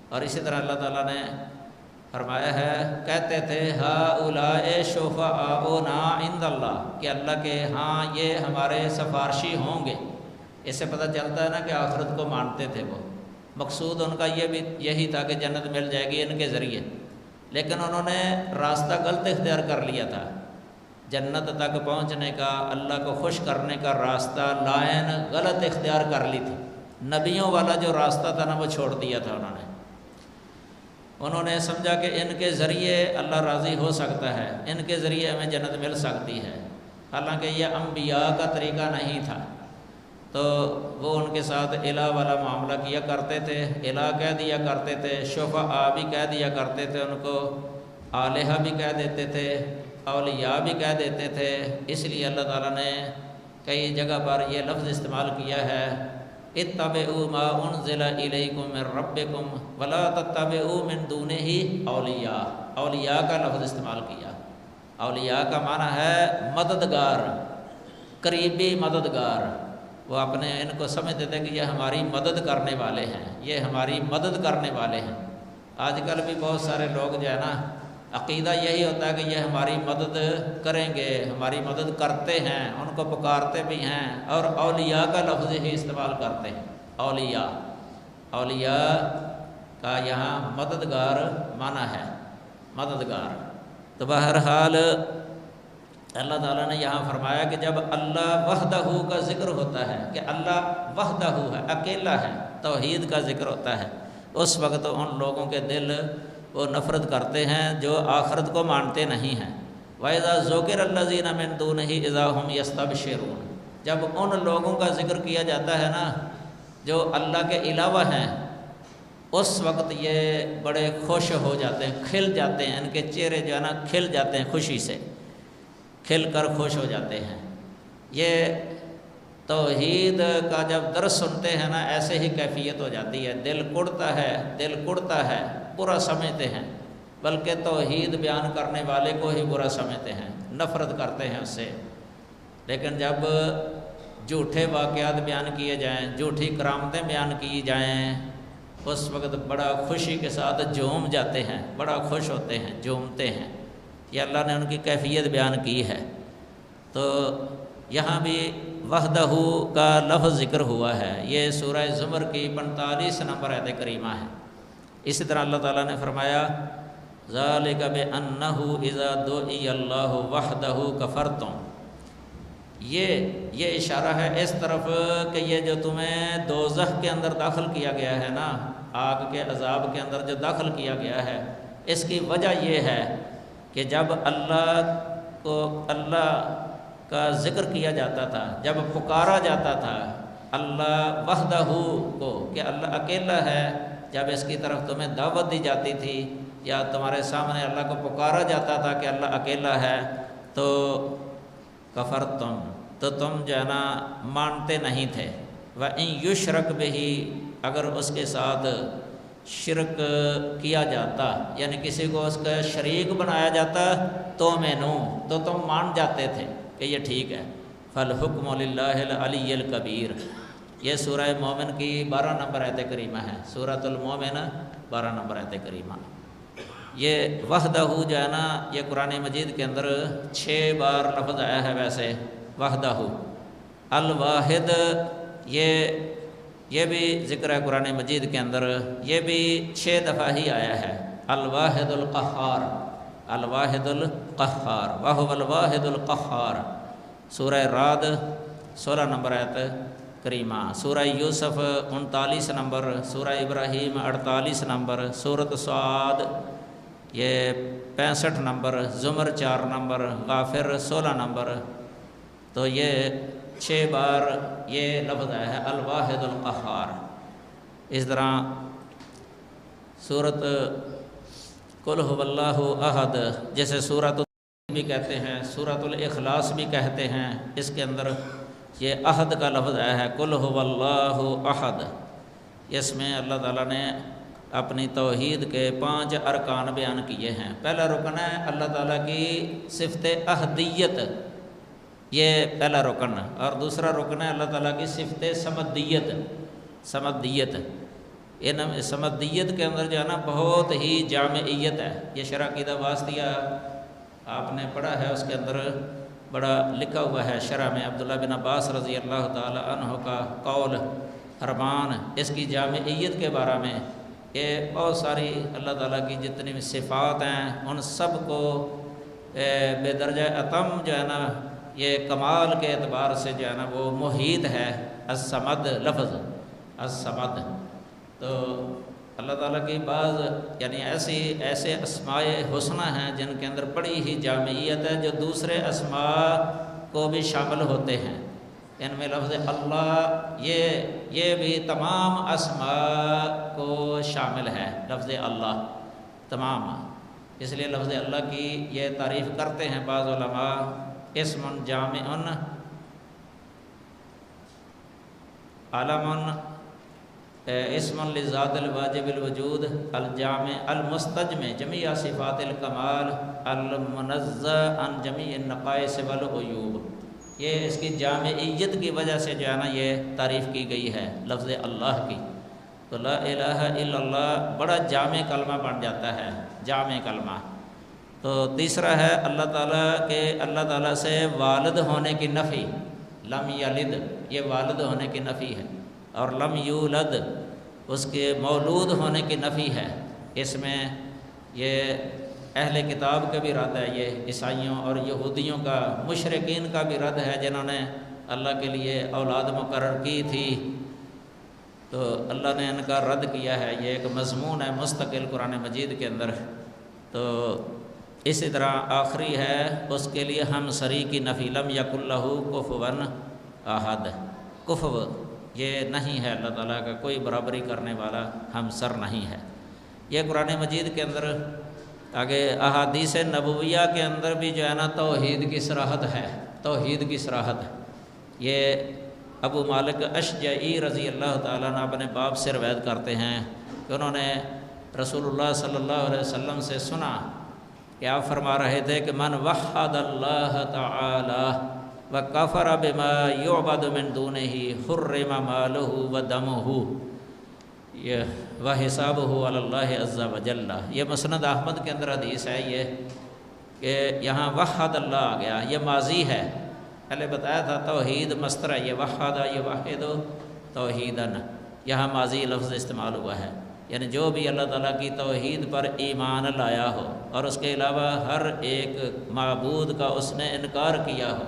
S2: اور اسی طرح اللہ تعالیٰ نے فرمایا ہے، کہتے تھے ہؤلاء شفعاؤنا عند اللہ، کہ اللہ کے ہاں یہ ہمارے سفارشی ہوں گے۔ اس سے پتہ چلتا ہے نا کہ آخرت کو مانتے تھے وہ، مقصود ان کا یہ بھی یہی تھا کہ جنت مل جائے گی ان کے ذریعے، لیکن انہوں نے راستہ غلط اختیار کر لیا تھا۔ جنت تک پہنچنے کا، اللہ کو خوش کرنے کا راستہ لائن غلط اختیار کر لی تھی۔ نبیوں والا جو راستہ تھا نا وہ چھوڑ دیا تھا انہوں نے سمجھا کہ ان کے ذریعے اللہ راضی ہو سکتا ہے، ان کے ذریعے ہمیں جنت مل سکتی ہے، حالانکہ یہ انبیاء کا طریقہ نہیں تھا۔ تو وہ ان کے ساتھ الہ والا معاملہ کیا کرتے تھے، الہ کہہ دیا کرتے تھے، شفعاء بھی کہہ دیا کرتے تھے، ان کو الہہ بھی کہہ دیتے تھے، اولیاء بھی کہہ دیتے تھے۔ اس لیے اللہ تعالیٰ نے کئی جگہ پر یہ لفظ استعمال کیا ہے، اتبعوا ما انزل الیکم من ربکم ولا تتبعوا من دونہ اولیاء۔ اولیاء کا لفظ استعمال کیا۔ اولیاء کا معنی ہے مددگار، قریبی مددگار۔ وہ اپنے ان کو سمجھتے تھے کہ یہ ہماری مدد کرنے والے ہیں، یہ ہماری مدد کرنے والے ہیں۔ آج کل بھی بہت سارے لوگ جو ہے نا عقیدہ یہی ہوتا ہے کہ یہ ہماری مدد کریں گے، ہماری مدد کرتے ہیں، ان کو پکارتے بھی ہیں اور اولیاء کا لفظ ہی استعمال کرتے ہیں۔ اولیاء، اولیاء کا یہاں مددگار معنی ہے، مددگار۔ تو بہرحال اللہ تعالیٰ نے یہاں فرمایا کہ جب اللہ وحدہ کا ذکر ہوتا ہے کہ اللہ وحدہ ہے، اکیلا ہے، توحید کا ذکر ہوتا ہے، اس وقت ان لوگوں کے دل وہ نفرت کرتے ہیں جو آخرت کو مانتے نہیں ہیں۔ وَإِذَا ذُكِرَ الَّذِينَ مِن دُونِهِ إِذَا هُمْ يَسْتَبْشِرُونَ، جب ان لوگوں کا ذکر کیا جاتا ہے نا جو اللہ کے علاوہ ہیں، اس وقت یہ بڑے خوش ہو جاتے ہیں، کھل جاتے ہیں، ان کے چہرے جو ہے نا کھل جاتے ہیں، خوشی سے کھل کر خوش ہو جاتے ہیں۔ یہ توحید کا جب درس سنتے ہیں نا ایسے ہی کیفیت ہو جاتی ہے، دل کڑتا ہے، دل کڑتا ہے، برا سمجھتے ہیں، بلکہ توحید بیان کرنے والے کو ہی برا سمجھتے ہیں، نفرت کرتے ہیں اس سے۔ لیکن جب جھوٹے واقعات بیان کیے جائیں، جھوٹی کرامتیں بیان کی جائیں، اس وقت بڑا خوشی کے ساتھ جھوم جاتے ہیں، بڑا خوش ہوتے ہیں، جھومتے ہیں۔ یہ اللہ نے ان کی کیفیت بیان کی ہے۔ تو یہاں بھی وحدہ کا لفظ ذکر ہوا ہے، یہ سورہ زمر کی 45 نمبر آیت کریمہ ہے۔ اسی طرح اللہ تعالیٰ نے فرمایا ذالک بأنہ اذا دعی اللہ وحدہ کفرتم، یہ اشارہ ہے اس طرف کہ یہ جو تمہیں دوزخ کے اندر داخل کیا گیا ہے نا، آگ کے عذاب کے اندر جو داخل کیا گیا ہے، اس کی وجہ یہ ہے کہ جب اللہ کا ذکر کیا جاتا تھا، جب پکارا جاتا تھا اللہ وحدہ کو کہ اللہ اکیلا ہے، جب اس کی طرف تمہیں دعوت دی جاتی تھی یا تمہارے سامنے اللہ کو پکارا جاتا تھا کہ اللہ اکیلا ہے، تو کفرتم، تو تم جو ہے نا مانتے نہیں تھے۔ وَإِن يُشْرَكْ بِهِ، اگر اس کے ساتھ شرک کیا جاتا، یعنی کسی کو اس کا شریک بنایا جاتا، تو تم مان جاتے تھے کہ یہ ٹھیک ہے۔ فَالْحُكْمُ لِلَّهِ الْعَلِيِّ الْكَبِيرِ، یہ سورہ مومن کی 12 نمبر آیت کریمہ ہے، سورۃ المومن 12 نمبر آیت کریمہ۔ یہ وحدہ جو ہے نا یہ قرآن مجید کے اندر 6 بار لفظ آیا ہے۔ ویسے وحدہ، الواحد یہ بھی ذکر ہے قرآن مجید کے اندر، یہ بھی 6 دفعہ ہی آیا ہے۔ الواحد القہار، الواحد القہار، وہو الواحد القہار، سورہ رعد 16 نمبر آیت کریمہ، سورہ یوسف 39 نمبر، سورہ ابراہیم 48 نمبر، سورۃ صاد یہ 65 نمبر، زمر 4 نمبر، غافر 16 نمبر۔ تو یہ 6 بار یہ لفظ آیا ہے الواحد القہار۔ اس طرح سورۃ قل هو اللہ احد، جیسے سورۃ بھی کہتے ہیں، سورۃ الاخلاص بھی کہتے ہیں، اس کے اندر یہ احد کا لفظ آیا ہے، قل هو اللہ احد۔ اس میں اللہ تعالیٰ نے اپنی توحید کے 5 ارکان بیان کیے ہیں۔ پہلا رکن ہے اللہ تعالیٰ کی صفت احدیت، یہ پہلا رکن، اور دوسرا رکن ہے اللہ تعالیٰ کی صفت سمدیت۔ سمدیت، ان سمدیت کے اندر جو ہے نا بہت ہی جامعیت ہے۔ یہ شرح عقیدہ واسطیہ آپ نے پڑھا ہے، اس کے اندر بڑا لکھا ہوا ہے شرح میں، عبداللہ بن عباس رضی اللہ تعالی عنہ کا قول فرمان اس کی جامعیت کے بارے میں، کہ بہت ساری اللہ تعالیٰ کی جتنی بھی صفات ہیں ان سب کو بے درجہ اتم جو ہے نا یہ کمال کے اعتبار سے جو ہے نا وہ محیط ہے الصمد لفظ الصمد۔ تو اللہ تعالیٰ کی بعض یعنی ایسے اسماء حسنہ ہیں جن کے اندر بڑی ہی جامعیت ہے جو دوسرے اسماء کو بھی شامل ہوتے ہیں۔ ان میں لفظ اللہ یہ بھی تمام اسماء کو شامل ہے، لفظ اللہ تمام۔ اس لیے لفظ اللہ کی یہ تعریف کرتے ہیں بعض علماء، اسم جامع علم اسم لذات الواجب الوجود الجامع المستجمع جمیع صفات الکمال المنزہ عن جمیع النقائص والعیوب۔ یہ اس کی جامعیت کی وجہ سے جو ہے نا یہ تعریف کی گئی ہے لفظ اللہ کی۔ تو لا الہ الا اللہ بڑا جامع کلمہ بن جاتا ہے، جامع کلمہ۔ تو تیسرا ہے اللہ تعالیٰ سے والد ہونے کی نفی، لم یلد یہ والد ہونے کی نفی ہے، اور لم یولد اس کے مولود ہونے کی نفی ہے۔ اس میں یہ اہل کتاب کا بھی رد ہے، یہ عیسائیوں اور یہودیوں کا، مشرکین کا بھی رد ہے جنہوں نے اللہ کے لیے اولاد مقرر کی تھی، تو اللہ نے ان کا رد کیا ہے۔ یہ ایک مضمون ہے مستقل قرآن مجید کے اندر۔ تو اسی طرح آخری ہے اس کے لیے ہمسری کی نفی، لم یکن لہ کفوا احد، کفو یہ نہیں ہے، اللہ تعالیٰ کا کوئی برابری کرنے والا ہمسر نہیں ہے۔ یہ قرآن مجید کے اندر آگے احادیث نبویہ کے اندر بھی جو ہے نا توحید کی صراحت ہے، توحید کی صراحت۔ یہ ابو مالک اشجعی رضی اللہ تعالیٰ عنہ اپنے باپ سے روایت کرتے ہیں کہ انہوں نے رسول اللہ صلی اللہ علیہ وسلم سے سنا کہ آپ فرما رہے تھے کہ من وحد اللہ تعالی وکفر بما یعبد من دونہ حرم مالہ ودمہ وحسابہ علی اللہ عز وجل۔ یہ مسند احمد کے اندر حدیث ہے یہ کہ یہاں وحد اللہ آ گیا، یہ ماضی ہے، پہلے بتایا تھا توحید مصدر ہے، یہ وحدہ یہ واحد توحیدن، یہاں ماضی لفظ استعمال ہوا ہے، یعنی جو بھی اللہ تعالیٰ کی توحید پر ایمان لایا ہو اور اس کے علاوہ ہر ایک معبود کا اس نے انکار کیا ہو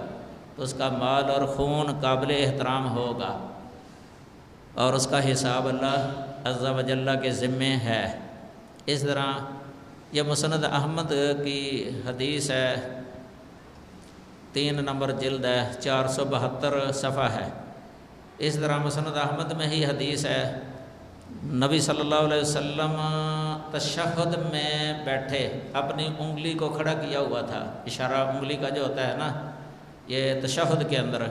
S2: تو اس کا مال اور خون قابل احترام ہوگا، اور اس کا حساب اللہ عز و جل کے ذمے ہے۔ اس طرح یہ مسند احمد کی حدیث ہے، 3 نمبر جلد ہے، 472 صفحہ ہے۔ اس طرح مسند احمد میں ہی حدیث ہے، نبی صلی اللہ علیہ وسلم تشہد میں بیٹھے، اپنی انگلی کو کھڑا کیا ہوا تھا، اشارہ انگلی کا جو ہوتا ہے نا یہ تشہد کے اندر،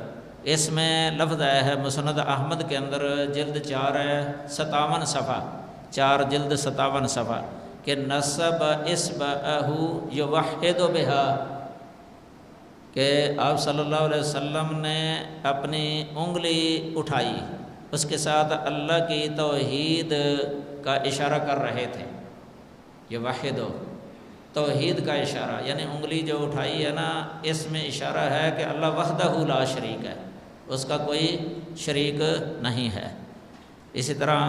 S2: اس میں لفظ آیا ہے مسند احمد کے اندر جلد 4 ہے 57 صفحہ، 4 جلد 57 صفحہ کہ نصب اصبعہ یوحد بہا، کہ آپ صلی اللہ علیہ وسلم نے اپنی انگلی اٹھائی، اس کے ساتھ اللہ کی توحید کا اشارہ کر رہے تھے، یہ واحد توحید کا اشارہ، یعنی انگلی جو اٹھائی ہے نا اس میں اشارہ ہے کہ اللہ وحدہ لا شریک ہے، اس کا کوئی شریک نہیں ہے۔ اسی طرح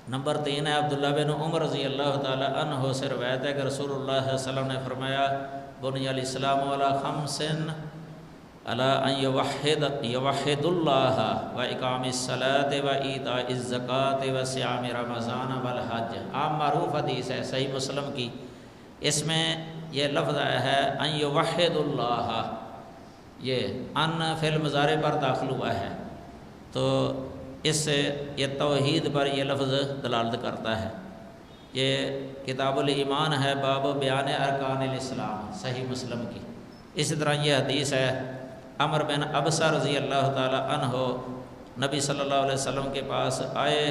S2: نمبر 3 ہے عبداللہ بن عمر رضی اللہ تعالی عنہ سے روایت ہے کہ رسول اللہ صلی اللہ علیہ وسلم نے فرمایا بنی الاسلام علی 5 علی ان یوحد اللہ و اقام الصلاۃ و ایتاء الزکاۃ و صیام رمضان والحج، عام معروف حدیث ہے صحیح مسلم کی، اس میں یہ لفظ آیا ہے ان یوحد اللہ، یہ ان فعل مضارع پر داخل ہوا ہے، تو اس سے یہ توحید پر یہ لفظ دلالت کرتا ہے۔ یہ کتاب الایمان ہے، باب بیان ارکان الاسلام، صحیح مسلم کی۔ اسی طرح یہ حدیث ہے عمر بن ابسہ رضی اللہ تعالی عنہ نبی صلی اللہ علیہ وسلم کے پاس آئے،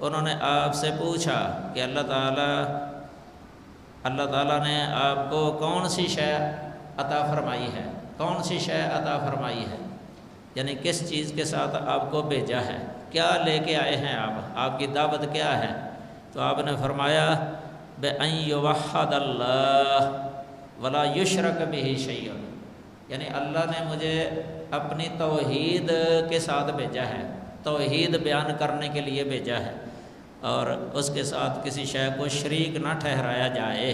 S2: انہوں نے آپ سے پوچھا کہ اللہ تعالیٰ نے آپ کو کون سی شے عطا فرمائی ہے، کون سی شے عطا فرمائی ہے، یعنی کس چیز کے ساتھ آپ کو بھیجا ہے، کیا لے کے آئے ہیں آپ کی دعوت کیا ہے؟ تو آپ نے فرمایا بِأَن يُوَحَّدَ اللَّهُ وَلَا يُشْرَكَ بِهِ شَيْءٌ، یعنی اللہ نے مجھے اپنی توحید کے ساتھ بھیجا ہے، توحید بیان کرنے کے لیے بھیجا ہے، اور اس کے ساتھ کسی شے کو شریک نہ ٹھہرایا جائے۔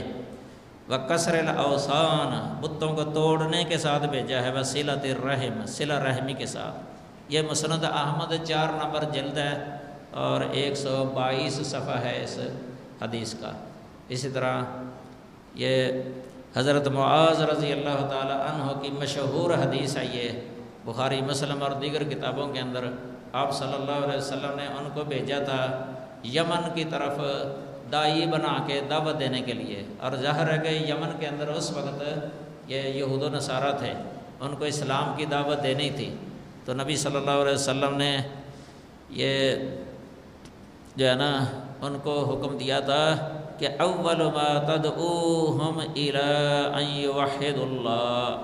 S2: وکسر الاوثان، بتوں کو توڑنے کے ساتھ بھیجا ہے، وصلۃ الرحم، صلہ رحمی کے ساتھ۔ یہ مسند احمد 4 نمبر جلد ہے اور 122 صفحہ ہے اس حدیث کا۔ اسی طرح یہ حضرت معاذ رضی اللہ تعالی عنہ کی مشہور حدیث ہے، یہ بخاری مسلم اور دیگر کتابوں کے اندر آپ صلی اللہ علیہ وسلم نے ان کو بھیجا تھا یمن کی طرف دائی بنا کے دعوت دینے کے لیے، اور ظاہر ہے کہ یمن کے اندر اس وقت یہ یہود و نصارہ تھے، ان کو اسلام کی دعوت دینی تھی، تو نبی صلی اللہ علیہ وسلم نے یہ جو ہے نا ان کو حکم دیا تھا کہ اول ما تدعوہم الی ان یوحدوا اللہ،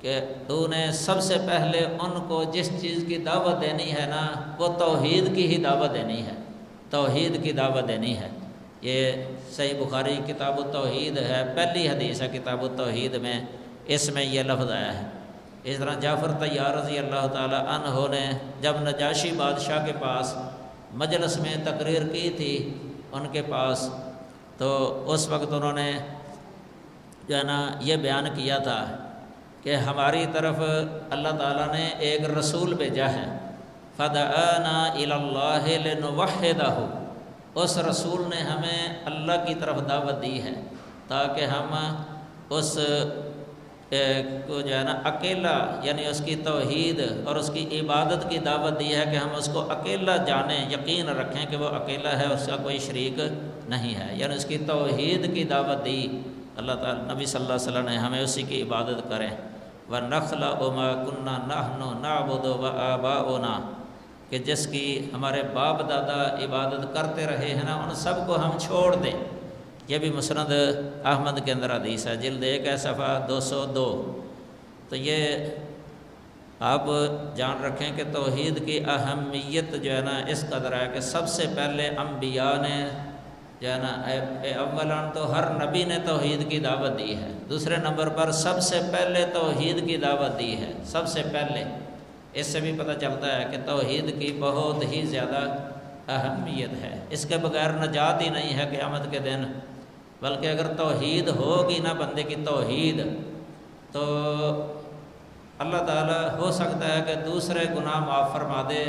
S2: کہ تو نے سب سے پہلے ان کو جس چیز کی دعوت دینی ہے نا وہ توحید کی ہی دعوت دینی ہے، توحید کی دعوت دینی ہے۔ یہ صحیح بخاری کتاب التوحید ہے، پہلی حدیث ہے کتاب التوحید میں، اس میں یہ لفظ آیا ہے۔ اس طرح جعفر طیار رضی اللہ تعالی عنہ نے جب نجاشی بادشاہ کے پاس مجلس میں تقریر کی تھی ان کے پاس، تو اس وقت انہوں نے جو ہے نا یہ بیان کیا تھا کہ ہماری طرف اللہ تعالیٰ نے ایک رسول بھیجا ہے، فدعانا الی اللہ لنوحدہ، اس رسول نے ہمیں اللہ کی طرف دعوت دی ہے تاکہ ہم اس کو جو ہے نا اکیلا، یعنی اس کی توحید اور اس کی عبادت کی دعوت دی ہے کہ ہم اس کو اکیلا جانیں، یقین رکھیں کہ وہ اکیلا ہے، اس کا کوئی شریک نہیں ہے، یعنی اس کی توحید کی دعوت دی اللہ تعالیٰ، نبی صلی اللہ علیہ وسلم نے ہمیں اسی کی عبادت کریں۔ وَنَخْلَعُ مَا كُنَّا نَحْنُ نَعْبُدُ وَآبَاؤُنَا، کہ جس کی ہمارے باپ دادا عبادت کرتے رہے ہیں نا ان سب کو ہم چھوڑ دیں۔ یہ بھی مسند احمد کے اندر حدیث ہے، جلد 1 ہے، صفحہ 202۔ تو یہ آپ جان رکھیں کہ توحید کی اہمیت جو ہے نا اس قدر ہے کہ سب سے پہلے انبیاء نے جو ہے نا اولاً تو ہر نبی نے توحید کی دعوت دی ہے، دوسرے نمبر پر سب سے پہلے توحید کی دعوت دی ہے، سب سے پہلے۔ اس سے بھی پتہ چلتا ہے کہ توحید کی بہت ہی زیادہ اہمیت ہے، اس کے بغیر نجات ہی نہیں ہے قیامت کے دن، بلکہ اگر توحید ہوگی نا بندے کی توحید، تو اللہ تعالیٰ ہو سکتا ہے کہ دوسرے گناہ معاف فرما دے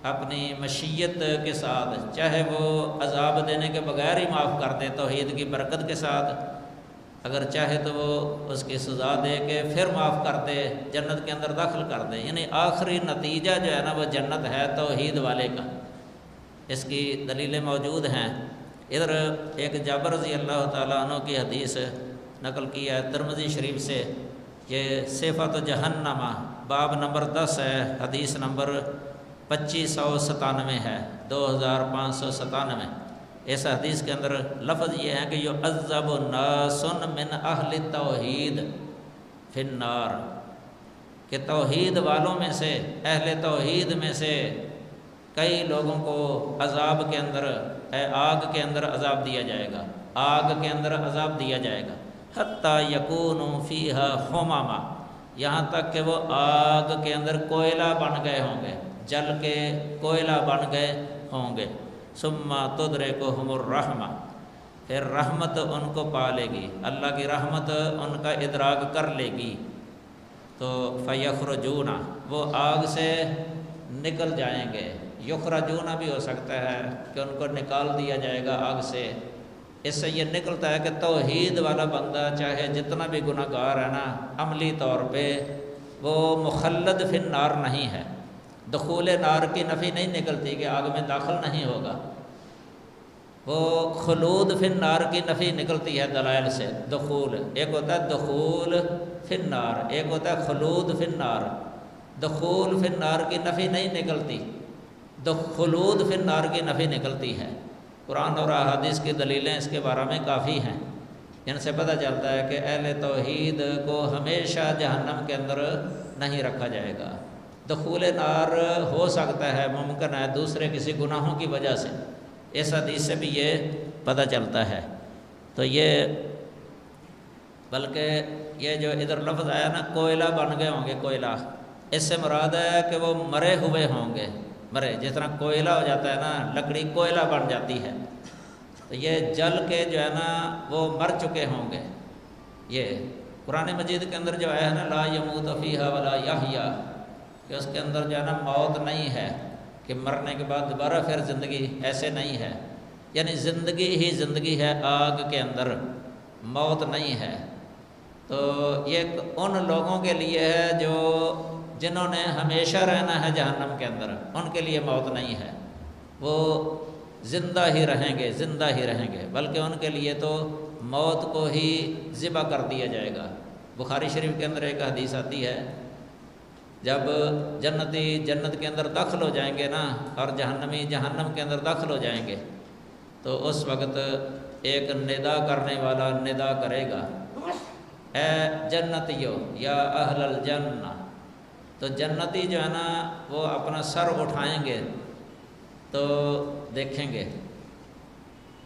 S2: اپنی مشیت کے ساتھ، چاہے وہ عذاب دینے کے بغیر ہی معاف کر دے توحید کی برکت کے ساتھ، اگر چاہے تو وہ اس کی سزا دے کے پھر معاف کر دے، جنت کے اندر داخل کر دے، یعنی آخری نتیجہ جو ہے نا وہ جنت ہے توحید والے کا۔ اس کی دلیلیں موجود ہیں۔ ادھر ایک جابر رضی اللہ تعالیٰ عنہ کی حدیث نقل کی ہے ترمذی شریف سے، یہ صفۃ جہنم باب نمبر 10 ہے، حدیث نمبر 2597 ہے، 2597۔ اس حدیث کے اندر لفظ یہ ہے کہ یعذب ناس من اہل التوحید فی النار، کہ توحید والوں میں سے، اہل توحید میں سے کئی لوگوں کو عذاب کے اندر، آگ کے اندر عذاب دیا جائے گا، آگ کے اندر عذاب دیا جائے گا، حتیٰ یکونوا فیہا حماما، یہاں تک کہ وہ آگ کے اندر کوئلہ بن گئے ہوں گے، جل کے کوئلہ بن گئے ہوں گے۔ ثم تدرکہم الرحمہ، پھر رحمت ان کو پا لے گی، اللہ کی رحمت ان کا ادراک کر لے گی، تو فیخرجون، وہ آگ سے نکل جائیں گے، یخرجون بھی ہو سکتا ہے کہ ان کو نکال دیا جائے گا آگ سے۔ اس سے یہ نکلتا ہے کہ توحید والا بندہ چاہے جتنا بھی گناہ گار ہے نا، عملی طور پہ وہ مخلد فی النار نہیں ہے، دخول نار کی نفی نہیں نکلتی کہ آگ میں داخل نہیں ہوگا، وہ خلود فی النار کی نفی نکلتی ہے دلائل سے۔ دخول ایک ہوتا ہے دخول فی النار، ایک ہوتا ہے خلود فی النار۔ دخول فی النار کی نفی نہیں نکلتی، خلود فی النار کی نفی نکلتی ہے۔ قرآن اور احادیث کی دلیلیں اس کے بارے میں کافی ہیں، ان سے پتہ چلتا ہے کہ اہل توحید کو ہمیشہ جہنم کے اندر نہیں رکھا جائے گا۔ دخول نار ہو سکتا ہے، ممکن ہے دوسرے کسی گناہوں کی وجہ سے، اس حدیث سے بھی یہ پتہ چلتا ہے۔ تو یہ بلکہ یہ جو ادھر لفظ آیا نا کوئلہ بن گئے ہوں گے، کوئلہ، اس سے مراد ہے کہ وہ مرے ہوئے ہوں گے، مرے، جس طرح کوئلہ ہو جاتا ہے نا، لکڑی کوئلہ بن جاتی ہے، تو یہ جل کے جو ہے نا وہ مر چکے ہوں گے، یہ قرآن مجید کے اندر جو آیا ہے نا لا یموت فیہا ولا یحیا، کہ اس کے اندر جو ہے نا موت نہیں ہے کہ مرنے کے بعد دوبارہ پھر زندگی، ایسے نہیں ہے، یعنی زندگی ہی زندگی ہے آگ کے اندر، موت نہیں ہے۔ تو یہ ان لوگوں کے لیے ہے جو جنہوں نے ہمیشہ رہنا ہے جہنم کے اندر، ان کے لیے موت نہیں ہے، وہ زندہ ہی رہیں گے، زندہ ہی رہیں گے، بلکہ ان کے لیے تو موت کو ہی ذبح کر دیا جائے گا۔ بخاری شریف کے اندر ایک حدیث آتی ہے، جب جنتی جنت کے اندر داخل ہو جائیں گے نا اور جہنمی جہنم کے اندر داخل ہو جائیں گے، تو اس وقت ایک ندا کرنے والا ندا کرے گا، اے جنتیو یا اہل الجنہ۔ تو جنتی جو ہے نا وہ اپنا سر اٹھائیں گے تو دیکھیں گے،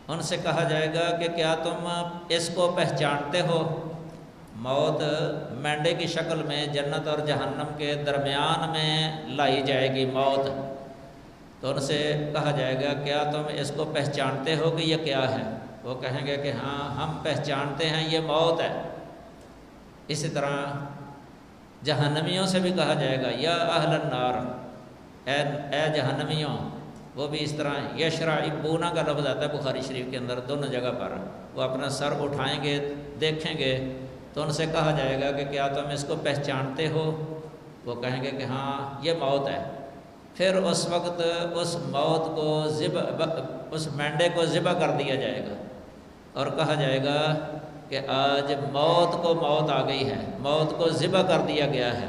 S2: ان سے کہا جائے گا کہ کیا تم اس کو پہچانتے ہو؟ موت مینڈے کی شکل میں جنت اور جہنم کے درمیان میں لائی جائے گی موت، تو ان سے کہا جائے گا کیا تم اس کو پہچانتے ہو کہ یہ کیا ہے؟ وہ کہیں گے کہ ہاں ہم پہچانتے ہیں، یہ موت ہے۔ اسی طرح جہنمیوں سے بھی کہا جائے گا یا اہل النار، اے جہنمیوں۔ وہ بھی اس طرح یشرعبون کا لفظ آتا ہے بخاری شریف کے اندر دونوں جگہ پر، وہ اپنا سر اٹھائیں گے، دیکھیں گے، تو ان سے کہا جائے گا کہ کیا تم اس کو پہچانتے ہو؟ وہ کہیں گے کہ ہاں یہ موت ہے۔ پھر اس وقت اس موت کو اس مینڈے کو ذبح کر دیا جائے گا اور کہا جائے گا کہ آج موت کو موت آ گئی ہے، موت کو ذبح کر دیا گیا ہے،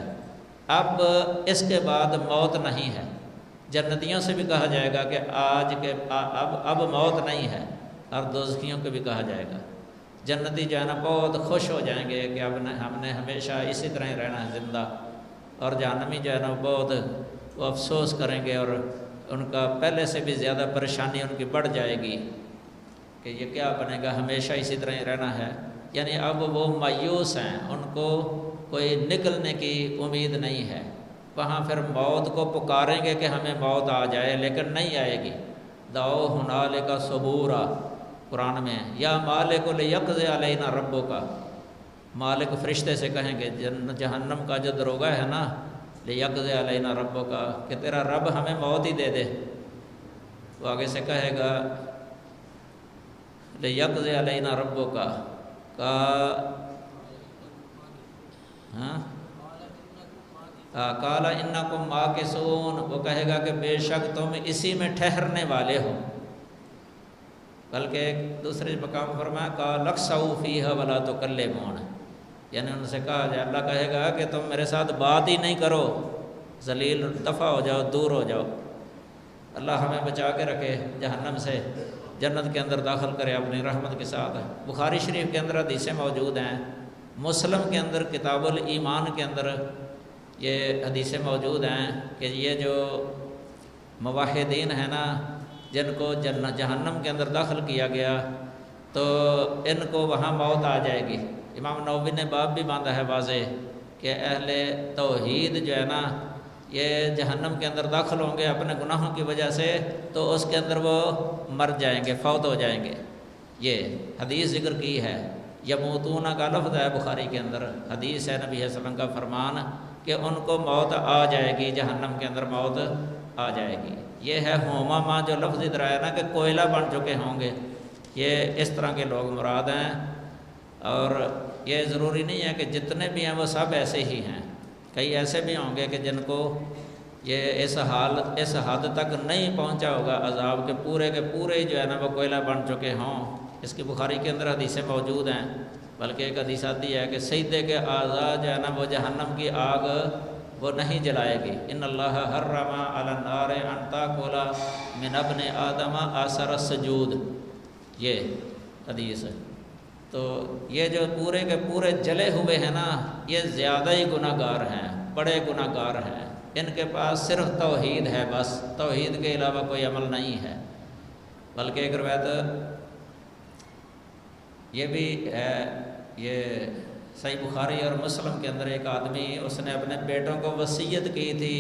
S2: اب اس کے بعد موت نہیں ہے۔ جنتیوں سے بھی کہا جائے گا کہ آج کے اب موت نہیں ہے، اور دوزخیوں کو بھی کہا جائے گا۔ جنتی جو ہے نا بہت خوش ہو جائیں گے کہ اب ہم نے ہمیشہ اسی طرح ہی رہنا ہے زندہ، اور جہنمی جو ہے نا بہت وہ افسوس کریں گے، اور ان کا پہلے سے بھی زیادہ پریشانی ان کی بڑھ جائے گی کہ یہ کیا بنے گا، ہمیشہ اسی طرح ہی رہنا ہے۔ یعنی اب وہ مایوس ہیں، ان کو کوئی نکلنے کی امید نہیں ہے۔ وہاں پھر موت کو پکاریں گے کہ ہمیں موت آ جائے، لیکن نہیں آئے گی۔ دعو ہنالک ثبورا قرآن میں، یا مالک لیقضی علینا ربک، مالک فرشتے سے کہیں گے جہنم کا جو دروغہ ہے نا، لیقضی علینا ربک، کہ تیرا رب ہمیں موت ہی دے دے۔ وہ آگے سے کہے گا لیقضی علینا ربک کا قال انکم ماکثون، وہ کہے گا کہ بے شک تم اسی میں ٹھہرنے والے ہو۔ بلکہ ایک دوسرے مقام فرمایا قال اخسؤوا فیہا ولا تکلمون، یعنی ان سے کہا جائے، اللہ کہے گا کہ تم میرے ساتھ بات ہی نہیں کرو، ذلیل دفع ہو جاؤ، دور ہو جاؤ۔ اللہ ہمیں بچا کے رکھے جہنم سے، جنت کے اندر داخل کرے اپنی رحمت کے ساتھ۔ بخاری شریف کے اندر حدیثیں موجود ہیں، مسلم کے اندر کتاب الایمان کے اندر یہ حدیثیں موجود ہیں کہ یہ جو موحدین ہیں نا، جن کو جہنم کے اندر داخل کیا گیا، تو ان کو وہاں موت آ جائے گی۔ امام نووی نے باب بھی باندھا ہے واضح کہ اہل توحید جو ہے نا یہ جہنم کے اندر داخل ہوں گے اپنے گناہوں کی وجہ سے، تو اس کے اندر وہ مر جائیں گے، فوت ہو جائیں گے۔ یہ حدیث ذکر کی ہے، یموتون کا لفظ ہے بخاری کے اندر، حدیث ہے نبی صلی اللہ علیہ وسلم کا فرمان کہ ان کو موت آ جائے گی، جہنم کے اندر موت آ جائے گی۔ یہ ہے ہوماما جو لفظ ادھر آیا نا کہ کوئلہ بن چکے ہوں گے، یہ اس طرح کے لوگ مراد ہیں۔ اور یہ ضروری نہیں ہے کہ جتنے بھی ہیں وہ سب ایسے ہی ہیں، کئی ایسے بھی ہوں گے کہ جن کو یہ اس حد تک نہیں پہنچا ہوگا عذاب کے پورے جو ہے نا وہ کوئلہ بن چکے ہوں۔ اس کی بخاری کے اندر حدیثیں موجود ہیں، بلکہ ایک حدیث آتی ہے کہ سجدے کے اعضاء جو ہے نا وہ جہنم کی آگ وہ نہیں جلائے گی۔ ان اللہ حرم علی النار ان تاکل من ابن آدم آثر السجود، یہ حدیث ہے۔ تو یہ جو پورے کے پورے جلے ہوئے ہیں نا، یہ زیادہ ہی گناہ گار ہیں، بڑے گناہ گار ہیں، ان کے پاس صرف توحید ہے، بس توحید کے علاوہ کوئی عمل نہیں ہے۔ بلکہ ایک روایت یہ بھی ہے، یہ صحیح بخاری اور مسلم کے اندر ایک آدمی اس نے اپنے بیٹوں کو وصیت کی تھی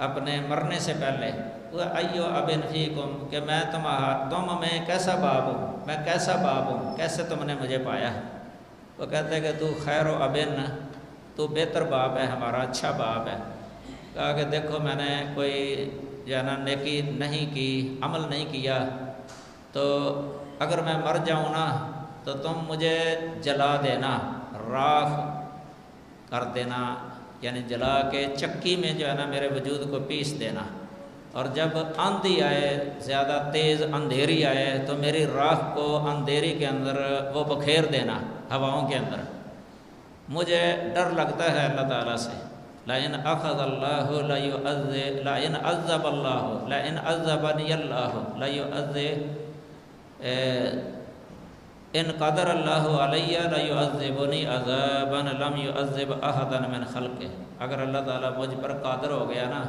S2: اپنے مرنے سے پہلے، ایو ابن فیکم، کہ میں تم میں کیسا باپ ہوں، میں کیسا باپ ہوں، کیسے تم نے مجھے پایا ہے۔ وہ کہتے ہیں کہ تو خیر و ابن، تو بہتر باپ ہے، ہمارا اچھا باپ ہے۔ کہا کہ دیکھو میں نے کوئی جو ہے نا نیکی نہیں کی، عمل نہیں کیا، تو اگر میں مر جاؤں نا تو تم مجھے جلا دینا، راکھ کر دینا، یعنی جلا کے چکی میں جو ہے نا میرے وجود کو پیس دینا، اور جب آندھی آئے، زیادہ تیز اندھیری آئے تو میری راکھ کو اندھیری کے اندر وہ بکھیر دینا ہواؤں کے اندر۔ مجھے ڈر لگتا ہے اللہ تعالیٰ سے، لَإِنْ أَخَذَ اللَّهُ لَإِنْ عَذَّبَ اللَّهُ لَإِنْ عَذَّبَنِيَ اللَّهُ إِنْ قَدَرَ اللَّهُ عَلَيَّ لَيُعَذِّبُنِي عَذَابًا لَمْ يُعَذِّبْ أَحَدًا مِنْ خَلْقِهِ۔ اگر اللہ تعالیٰ مجھ پر قادر ہو گیا نا،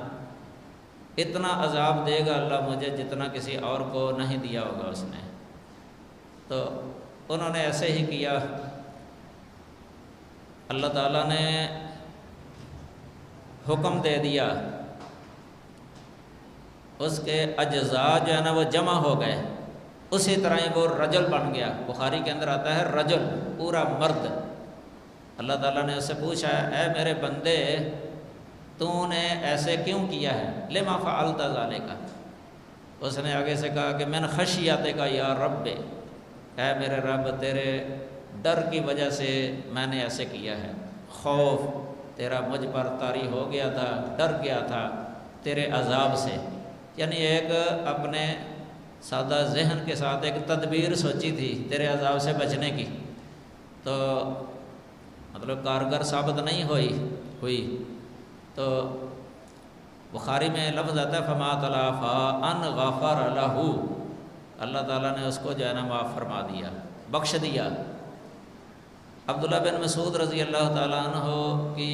S2: اتنا عذاب دے گا اللہ مجھے جتنا کسی اور کو نہیں دیا ہوگا اس نے۔ تو انہوں نے ایسے ہی کیا۔ اللہ تعالیٰ نے حکم دے دیا، اس کے اجزاء جو ہے نا وہ جمع ہو گئے، اسی طرح ہی وہ رجل بن گیا۔ بخاری کے اندر آتا ہے رجل، پورا مرد۔ اللہ تعالیٰ نے اس سے پوچھا، اے میرے بندے تو نے ایسے کیوں کیا ہے؟ لما فعلت ذالک۔ اس نے آگے سے کہا کہ من خشیتک یا رب، اے میرے رب تیرے ڈر کی وجہ سے میں نے ایسے کیا ہے، خوف تیرا مجھ پر طاری ہو گیا تھا، ڈر گیا تھا تیرے عذاب سے۔ یعنی ایک اپنے سادہ ذہن کے ساتھ ایک تدبیر سوچی تھی تیرے عذاب سے بچنے کی، تو مطلب کارگر ثابت نہیں ہوئی۔ تو بخاری میں لفظ آتا ہے فما تلافا ان غفر لہ، اللہ تعالیٰ نے اس کو جو ہے نا معاف فرما دیا، بخش دیا۔ عبداللہ بن مسعود رضی اللہ تعالیٰ عنہ کی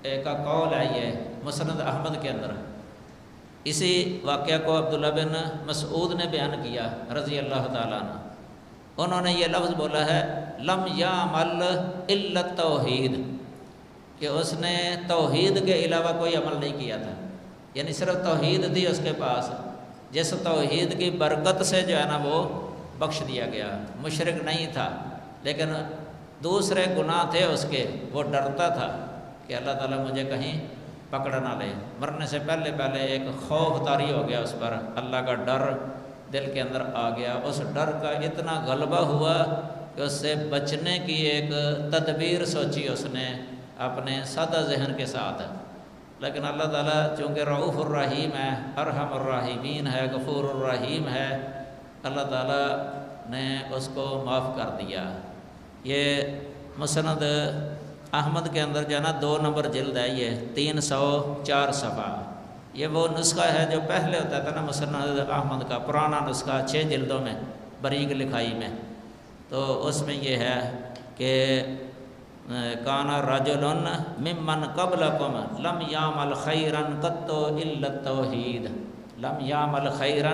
S2: ایک قول ہے یہ مسند احمد کے اندر، اسی واقعہ کو عبداللہ بن مسعود نے بیان کیا رضی اللہ تعالیٰ عنہ۔ انہوں نے یہ لفظ بولا ہے لم یعمل الا التوحید، کہ اس نے توحید کے علاوہ کوئی عمل نہیں کیا تھا، یعنی صرف توحید تھی اس کے پاس، جس توحید کی برکت سے جو ہے نا وہ بخش دیا گیا۔ مشرک نہیں تھا لیکن دوسرے گناہ تھے اس کے، وہ ڈرتا تھا کہ اللہ تعالیٰ مجھے کہیں پکڑ نہ لے۔ مرنے سے پہلے ایک خوف طاری ہو گیا اس پر، اللہ کا ڈر دل کے اندر آ گیا۔ اس ڈر کا اتنا غلبہ ہوا کہ اس سے بچنے کی ایک تدبیر سوچی اس نے اپنے سادہ ذہن کے ساتھ۔ لیکن اللہ تعالیٰ چونکہ رؤوف الرحیم ہے، ارحم الراحمین ہے، غفور الرحیم ہے، اللہ تعالیٰ نے اس کو معاف کر دیا۔ یہ مسند احمد کے اندر جو ہے نا 2 نمبر جلد ہے، یہ 304 صفحہ۔ یہ وہ نسخہ ہے جو پہلے ہوتا تھا نا مسند احمد کا، پرانا نسخہ 6 جلدوں میں بریک لکھائی میں، تو اس میں یہ ہے کہ کان رجل ممن قبلکم لم یعمل خیرا قط الا التوحید، لم یعمل خیرا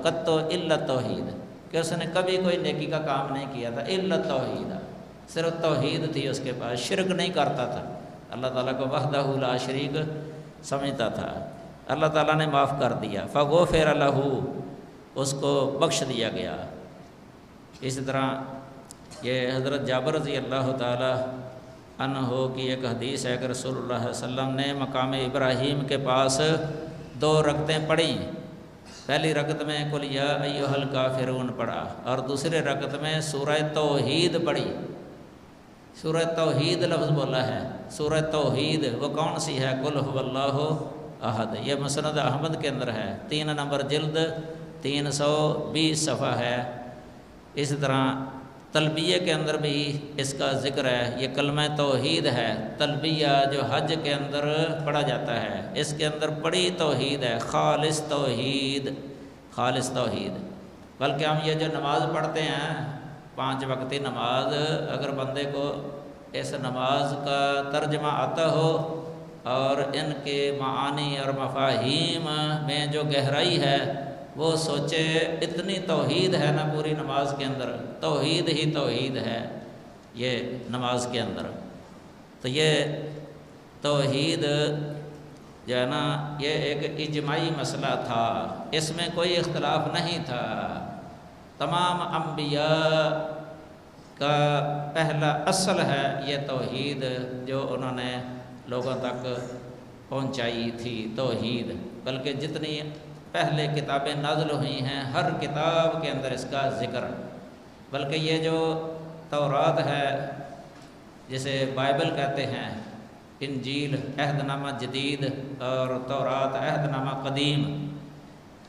S2: قط الا التوحید، کہ اس نے کبھی کوئی نیکی کا کام نہیں کیا تھا، الا التوحید، صرف توحید تھی اس کے پاس، شرک نہیں کرتا تھا، اللہ تعالیٰ کو وحدہ لا شریک سمجھتا تھا۔ اللہ تعالیٰ نے معاف کر دیا، فغفر لہ، اس کو بخش دیا گیا۔ اسی طرح یہ حضرت جابر رضی اللہ تعالی عنہ کی ایک حدیث ہے کہ رسول اللہ صلی اللہ علیہ وسلم نے مقام ابراہیم کے پاس 2 رکعتیں پڑھیں۔ پہلی رکعت میں قل یا ایھا الکافرون پڑھا، اور دوسرے رکعت میں سورہ توحید پڑھی۔ سورہ توحید لفظ بولا ہے، سورہ توحید وہ کون سی ہے؟ قل ھو اللہ احد۔ یہ مسند احمد کے اندر ہے، 3 نمبر جلد 320 صفحہ ہے۔ اسی طرح تلبیہ کے اندر بھی اس کا ذکر ہے، یہ کلمہ توحید ہے، تلبیہ جو حج کے اندر پڑھا جاتا ہے، اس کے اندر بڑی توحید ہے، خالص توحید، خالص توحید۔ بلکہ ہم یہ جو نماز پڑھتے ہیں 5 وقتی نماز، اگر بندے کو اس نماز کا ترجمہ آتا ہو اور ان کے معانی اور مفاہیم میں جو گہرائی ہے وہ سوچے، اتنی توحید ہے نا پوری نماز کے اندر، توحید ہی توحید ہے یہ نماز کے اندر۔ تو یہ توحید جو ہے نا یہ ایک اجماعی مسئلہ تھا، اس میں کوئی اختلاف نہیں تھا۔ تمام انبیاء کا پہلا اصل ہے یہ توحید جو انہوں نے لوگوں تک پہنچائی تھی، توحید۔ بلکہ جتنی پہلے کتابیں نازل ہوئی ہیں ہر کتاب کے اندر اس کا ذکر، بلکہ یہ جو تورات ہے جسے بائبل کہتے ہیں، انجیل عہد نامہ جدید اور تورات عہد نامہ قدیم،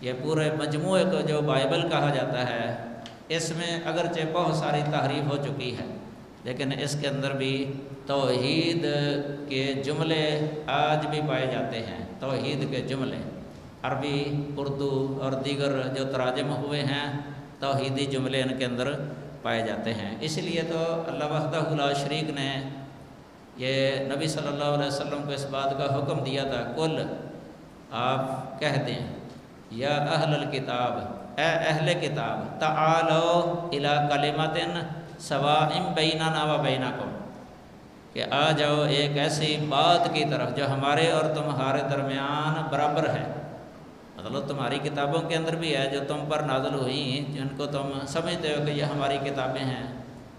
S2: یہ پورے مجموعے کو جو بائبل کہا جاتا ہے، اس میں اگرچہ بہت ساری تحریف ہو چکی ہے لیکن اس کے اندر بھی توحید کے جملے آج بھی پائے جاتے ہیں، توحید کے جملے عربی، اردو اور دیگر جو تراجم ہوئے ہیں توحیدی جملے ان کے اندر پائے جاتے ہیں۔ اس لیے تو اللہ وحدہ لا شریک نے یہ نبی صلی اللہ علیہ وسلم کو اس بات کا حکم دیا تھا، کل آپ کہہ دیں یا اہل الکتاب، اے اہل کتاب، تعالوا الی کلمۃ سواء بیننا و بینکم، کہ آ جاؤ ایک ایسی بات کی طرف جو ہمارے اور تمہارے درمیان برابر ہے۔ مطلب تمہاری کتابوں کے اندر بھی ہے جو تم پر نازل ہوئی، جن کو تم سمجھتے ہو کہ یہ ہماری کتابیں ہیں،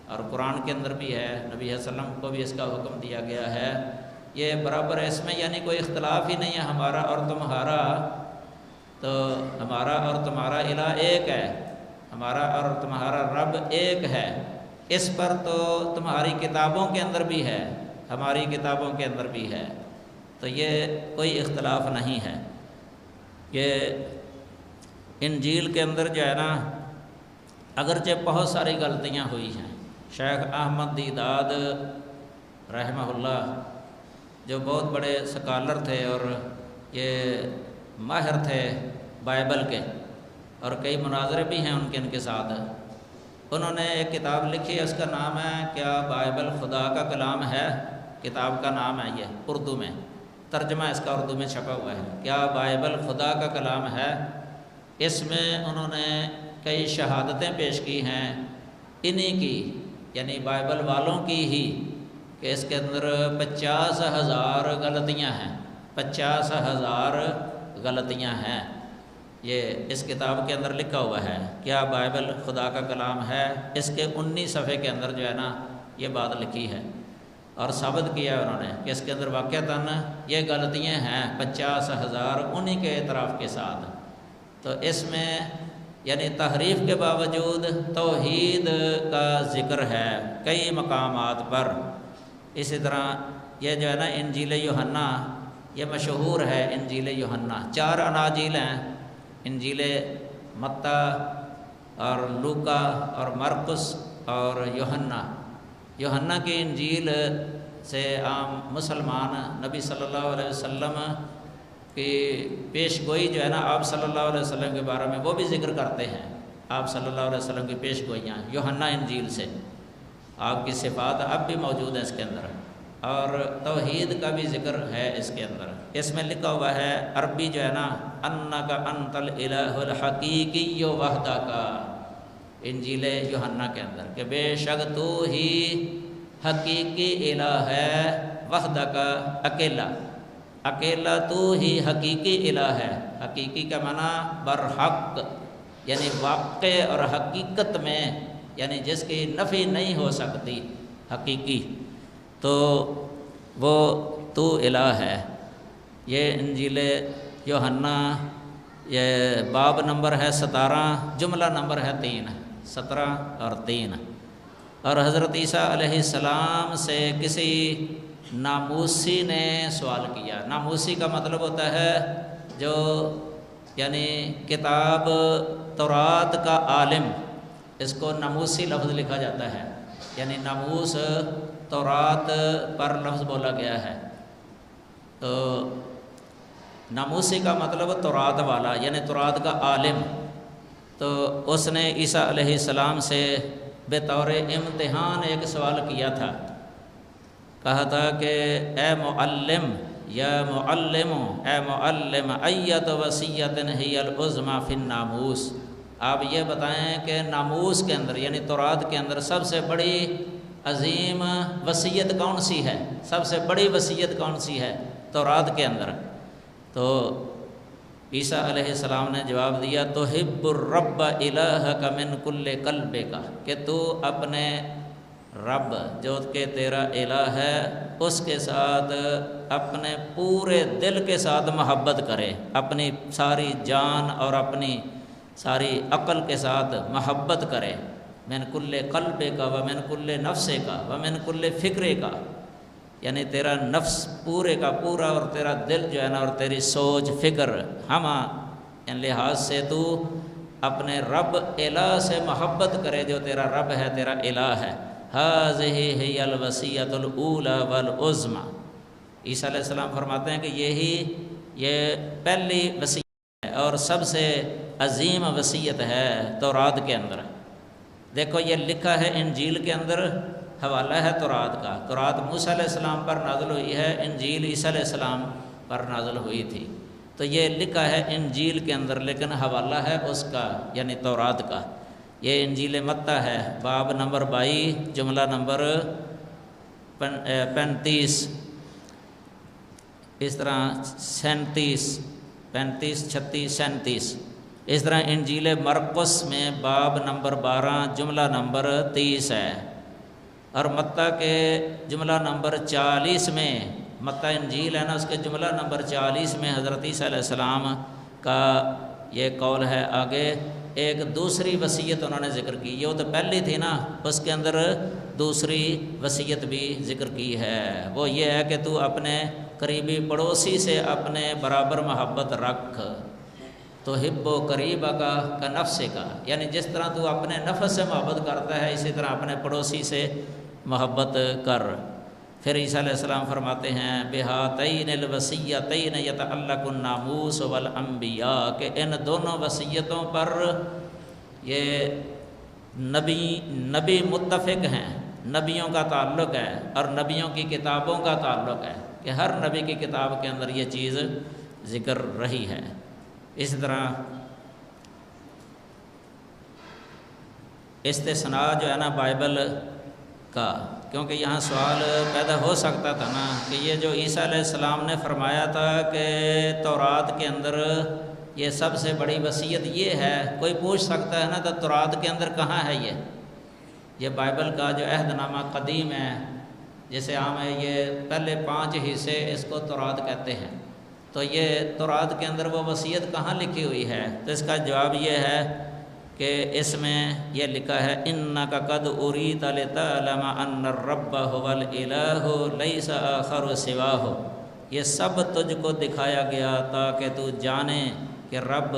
S2: اور قرآن کے اندر بھی ہے، نبی صلی اللہ علیہ وسلم کو بھی اس کا حکم دیا گیا ہے، یہ برابر ہے، اس میں یعنی کوئی اختلاف ہی نہیں ہے، ہمارا اور تمہارا، تو ہمارا اور تمہارا الہ ایک ہے، ہمارا اور تمہارا رب ایک ہے، اس پر تو تمہاری کتابوں کے اندر بھی ہے، ہماری کتابوں کے اندر بھی ہے، تو یہ کوئی اختلاف نہیں ہے۔ یہ انجیل کے اندر جو ہے نا اگرچہ بہت ساری غلطیاں ہوئی ہیں، شیخ احمد دیداد رحمہ اللہ جو بہت بڑے سکالر تھے اور یہ ماہر تھے بائبل کے، اور کئی مناظرے بھی ہیں ان کے ساتھ، انہوں نے ایک کتاب لکھی ہے، اس کا نام ہے کیا بائبل خدا کا کلام ہے، کتاب کا نام ہے یہ، اردو میں ترجمہ اس کا اردو میں چھپا ہوا ہے، کیا بائبل خدا کا کلام ہے۔ اس میں انہوں نے کئی شہادتیں پیش کی ہیں انہی کی، یعنی بائبل والوں کی ہی، کہ اس کے اندر 50,000 غلطیاں ہیں، 50,000 غلطیاں ہیں، یہ اس کتاب کے اندر لکھا ہوا ہے، کیا بائبل خدا کا کلام ہے، اس کے 19 صفحے کے اندر جو ہے نا یہ بات لکھی ہے، اور ثابت کیا ہے انہوں نے کہ اس کے اندر واقعتاً یہ غلطیاں ہیں 50,000 انہی کے اعتراف کے ساتھ۔ تو اس میں یعنی تحریف کے باوجود توحید کا ذکر ہے کئی مقامات پر۔ اسی طرح یہ جو ہے نا انجیل یوحنا، یہ مشہور ہے انجیل یوحنا، 4 اناجیل ہیں، انجیل متی اور لوکا اور مرقس اور یوحنا۔ یوحنا کی انجیل سے عام مسلمان نبی صلی اللہ علیہ وسلم کی پیش گوئی جو ہے نا آپ صلی اللہ علیہ وسلم کے بارے میں وہ بھی ذکر کرتے ہیں، آپ صلی اللہ علیہ وسلم کی پیش گوئیاں یوحنا انجیل سے، آپ کی صفات اب بھی موجود ہیں اس کے اندر، اور توحید کا بھی ذکر ہے اس کے اندر۔ اس میں لکھا ہوا ہے عربی جو ہے نا، انک انت الالہ الحقیقی وحدک، انجیل یوحنا کے اندر، کہ بے شک تو ہی حقیقی الہ ہے، وحدک اکیلا، اکیلا تو ہی حقیقی الہ ہے۔ حقیقی کا معنی برحق، یعنی واقع اور حقیقت میں، یعنی جس کی نفی نہیں ہو سکتی، حقیقی، تو وہ تو الہ ہے۔ یہ انجیل یوحنا، یہ باب نمبر ہے 17، جملہ نمبر ہے 3، 17 اور 3۔ اور حضرت عیسیٰ علیہ السلام سے کسی ناموسی نے سوال کیا۔ ناموسی کا مطلب ہوتا ہے جو یعنی کتاب تورات کا عالم، اس کو ناموسی لفظ لکھا جاتا ہے، یعنی ناموس تورات پر لفظ بولا گیا ہے، تو ناموسی کا مطلب تورات والا، یعنی تورات کا عالم۔ تو اس نے عیسیٰ علیہ السلام سے بطور امتحان ایک سوال کیا تھا، کہا تھا کہ اے معلم، یا معلم، اے معلم، ایت وصیۃ ہی العظمی فی الناموس، آپ یہ بتائیں کہ ناموس کے اندر یعنی تورات کے اندر سب سے بڑی عظیم وصیت کون سی ہے، سب سے بڑی وصیت کون سی ہے تورات کے اندر؟ تو عیسیٰ علیہ السلام نے جواب دیا، تحب الرب الہک من کل قلبک، کہ تو اپنے رب جو کہ تیرا الہ ہے اس کے ساتھ اپنے پورے دل کے ساتھ محبت کرے، اپنی ساری جان اور اپنی ساری عقل کے ساتھ محبت کرے، من کل قلب کا و من کل نفس کا و من کل فکر کا، یعنی تیرا نفس پورے کا پورا اور تیرا دل جو ہے نا اور تیری سوچ فکر ان لحاظ سے تو اپنے رب الہ سے محبت کرے جو تیرا رب ہے، تیرا الہ ہے۔ ھذہ ہی الوصیۃ الاولی والعظمی، عیسیٰ علیہ السلام فرماتے ہیں کہ یہ پہلی وصیت ہے اور سب سے عظیم وصیت ہے تورات کے اندر۔ دیکھو یہ لکھا ہے انجیل کے اندر، حوالہ ہے تورات کا، تورات موسیٰ علیہ السلام پر نازل ہوئی ہے، انجیل عیسیٰ علیہ السلام پر نازل ہوئی تھی، تو یہ لکھا ہے انجیل کے اندر لیکن حوالہ ہے اس کا یعنی تورات کا۔ یہ انجیل متی ہے، باب نمبر 22 جملہ نمبر 35، اس طرح 37، 35، 36، 37، اس طرح انجیل مرقس میں باب نمبر 12 جملہ نمبر 30 ہے، اور متی کے جملہ نمبر 40 میں، متی انجیل ہے نا اس کے جملہ نمبر 40 میں حضرت عیسیٰ علیہ السلام کا یہ قول ہے۔ آگے ایک دوسری وصیت انہوں نے ذکر کی، یہ تو پہلی تھی نا، اس کے اندر دوسری وصیت بھی ذکر کی ہے، وہ یہ ہے کہ تو اپنے قریبی پڑوسی سے اپنے برابر محبت رکھ، تو حب و قریبہ کا نفس کا، یعنی جس طرح تو اپنے نفس سے محبت کرتا ہے اسی طرح اپنے پڑوسی سے محبت کر۔ پھر عیسیٰ علیہ السلام فرماتے ہیں بہاتین الوصیتین یتعلق الناموس والانبیاء، کہ ان دونوں وصیتوں پر یہ نبی متفق ہیں، نبیوں کا تعلق ہے اور نبیوں کی کتابوں کا تعلق ہے، کہ ہر نبی کی کتاب کے اندر یہ چیز ذکر رہی ہے۔ اس طرح استثناء جو ہے نا بائبل کا، کیونکہ یہاں سوال پیدا ہو سکتا تھا نا کہ یہ جو عیسیٰ علیہ السلام نے فرمایا تھا کہ تورات کے اندر یہ سب سے بڑی وصیت یہ ہے، کوئی پوچھ سکتا ہے نا تو تورات کے اندر کہاں ہے یہ بائبل کا جو عہد نامہ قدیم ہے، جیسے عام ہے یہ پہلے 5 حصے اس کو تورات کہتے ہیں، تو یہ تورات کے اندر وہ وصیت کہاں لکھی ہوئی ہے؟ تو اس کا جواب یہ ہے کہ اس میں یہ لکھا ہے اِنَّكَ قَدْ أُرِيدَ لِتَعْلَمَ أَنَّ الرَّبَّ هُوَ الْإِلَٰهُ لَيْسَ آخَرُ سِوَاهُ، یہ سب تجھ کو دکھایا گیا تاکہ تو جانے کہ رب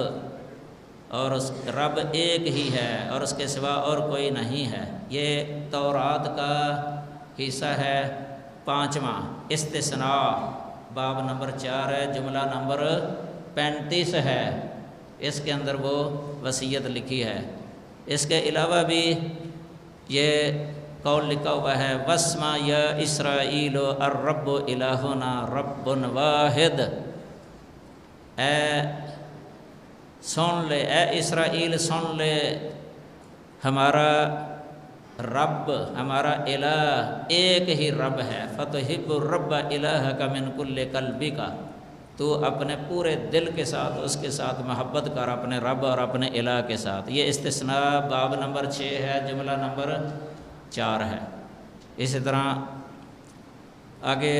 S2: ایک ہی ہے اور اس کے سوا اور کوئی نہیں ہے۔ یہ تورات کا حصہ ہے 5واں، استثناء باب نمبر 4 ہے، جملہ نمبر 35 ہے، اس کے اندر وہ وصیت لکھی ہے۔ اس کے علاوہ بھی یہ قول لکھا ہوا ہے وَاسْمَعْ يَا إِسْرَائِيلُ الرَّبُّ إِلَٰهُنَا رَبٌّ وَاحِدٌ، سن لے اے اسرائیل، سن لے ہمارا رب، ہمارا الہ ایک ہی رب ہے، فَتُحِبُّ الرَّبَّ إِلَٰهَكَ مِنْ كُلِّ قَلْبِكَ، تو اپنے پورے دل کے ساتھ اس کے ساتھ محبت کر، اپنے رب اور اپنے الہ کے ساتھ۔ یہ استثناء باب نمبر 6 ہے، جملہ نمبر 4 ہے۔ اسی طرح آگے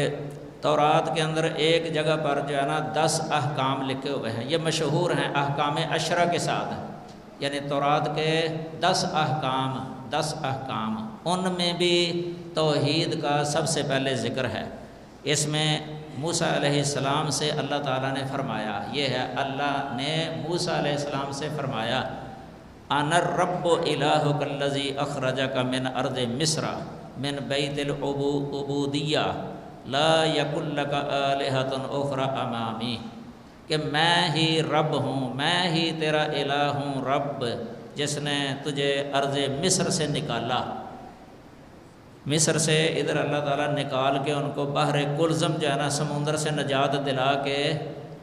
S2: تورات کے اندر ایک جگہ پر جو ہے نا 10 احکام لکھے ہوئے ہیں، یہ مشہور ہیں احکام 10 کے ساتھ، یعنی تورات کے 10 احکام، ان میں بھی توحید کا سب سے پہلے ذکر ہے۔ اس میں موسیٰ علیہ السلام سے اللہ تعالیٰ نے فرمایا، یہ ہے اللہ نے موسیٰ علیہ السلام سے فرمایا انا الرب الہک الذی اخرجک من ارض مصر من بیت العبودیہ لا یکن لک آلہۃ اخری امامی، کہ میں ہی رب ہوں، میں ہی تیرا الہ ہوں، رب جس نے تجھے ارض مصر سے نکالا، مصر سے ادھر اللہ تعالیٰ نکال کے ان کو بحر کلزم جو ہے نا سمندر سے نجات دلا کے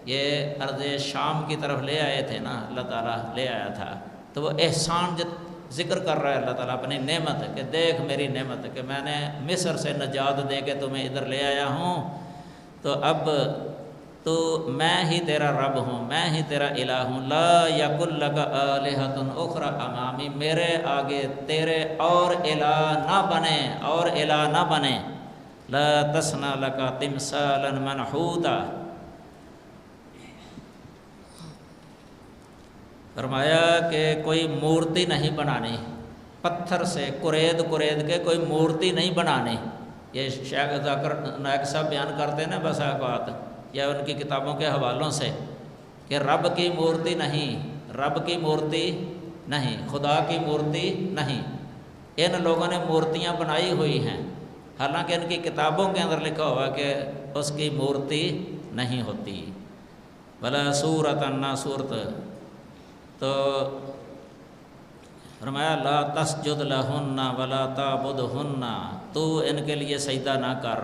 S2: یہ ارض شام کی طرف لے آئے تھے نا، اللہ تعالیٰ لے آیا تھا، تو وہ احسان ذکر کر رہا ہے اللہ تعالیٰ اپنی نعمت کہ دیکھ میری نعمت کہ میں نے مصر سے نجات دے کے تمہیں ادھر لے آیا ہوں، تو اب تو میں ہی تیرا رب ہوں، میں ہی تیرا الہ ہوں، لا یکن لک آلہۃ اخری امامی، میرے آگے تیرے اور الہ نہ بنے، اور الہ نہ بنے، لا تصنع لک تمثالا منحوتا، فرمایا کہ کوئی مورتی نہیں بنانی، پتھر سے کرید کے کوئی مورتی نہیں بنانی۔ یہ شیخ ذاکر نائک صاحب بیان کرتے ہیں نا بس اوقات یا ان کی کتابوں کے حوالوں سے کہ رب کی مورتی نہیں، رب کی مورتی نہیں، خدا کی مورتی نہیں۔ ان لوگوں نے مورتیاں بنائی ہوئی ہیں، حالانکہ ان کی کتابوں کے اندر لکھا ہوا کہ اس کی مورتی نہیں ہوتی۔ بلا صورت نہ صورت، تو فرمایا لا تسجد لہن ولا تعبدہن، تو ان کے لیے سجدہ نہ کر،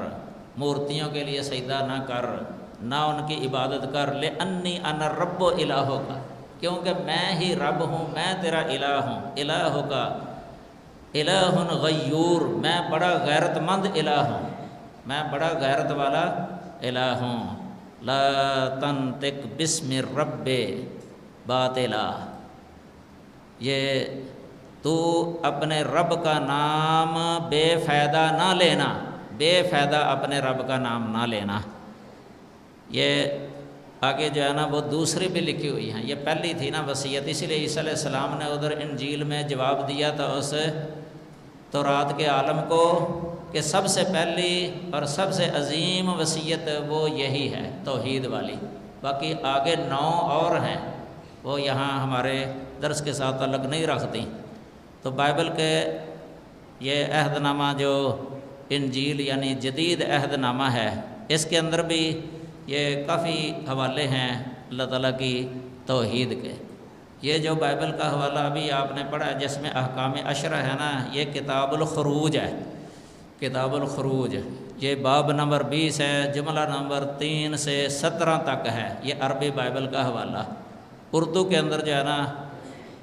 S2: مورتیوں کے لیے سجدہ نہ کر، نہ ان کی عبادت کر، لأنی انا رب الہک، کیونکہ میں ہی رب ہوں، میں تیرا الہ ہوں، الہک الہ غیور، میں بڑا غیرت مند الہ ہوں، میں بڑا غیرت والا الہ ہوں۔ لا تنطق بسم الرب باطلا، یہ تو اپنے رب کا نام بے فائدہ نہ لینا، بے فائدہ اپنے رب کا نام نہ لینا۔ یہ آگے جو ہے نا وہ دوسری بھی لکھی ہوئی ہیں، یہ پہلی تھی نا وصیت، اسی لیے عیسیٰ علیہ السلام نے ادھر انجیل میں جواب دیا تھا اس تورات کے عالم کو کہ سب سے پہلی اور سب سے عظیم وصیت وہ یہی ہے، توحید والی، باقی آگے 9 اور ہیں، وہ یہاں ہمارے درس کے ساتھ تعلق نہیں رکھتی۔ تو بائبل کے یہ عہد نامہ جو انجیل یعنی جدید عہد نامہ ہے، اس کے اندر بھی یہ کافی حوالے ہیں اللہ تعالیٰ کی توحید کے۔ یہ جو بائبل کا حوالہ ابھی آپ نے پڑھا ہے جس میں احکام عشرہ ہے نا، یہ کتاب الخروج ہے، کتاب الخروج، یہ باب نمبر 20 ہے، جملہ نمبر 3 سے 17 تک ہے، یہ عربی بائبل کا حوالہ۔ اردو کے اندر جو ہے نا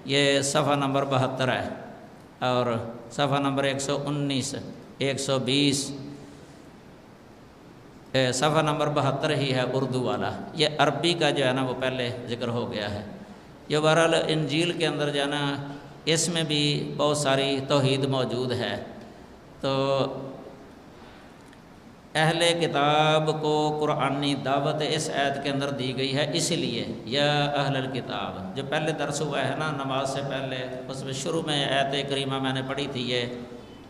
S2: یہ صفحہ نمبر 72 ہے اور صفحہ نمبر 119 120، صفحہ نمبر 72 ہی ہے اردو والا، یہ عربی کا جو ہے نا وہ پہلے ذکر ہو گیا ہے۔ یہ بہرحال انجیل کے اندر جو ہے نا اس میں بھی بہت ساری توحید موجود ہے۔ تو اہل کتاب کو قرآنی دعوت اس آیت کے اندر دی گئی ہے، اسی لیے یا اہل الکتاب، جو پہلے درس ہوا ہے نا نماز سے پہلے، اس میں شروع میں آیت کریمہ میں نے پڑھی تھی، یہ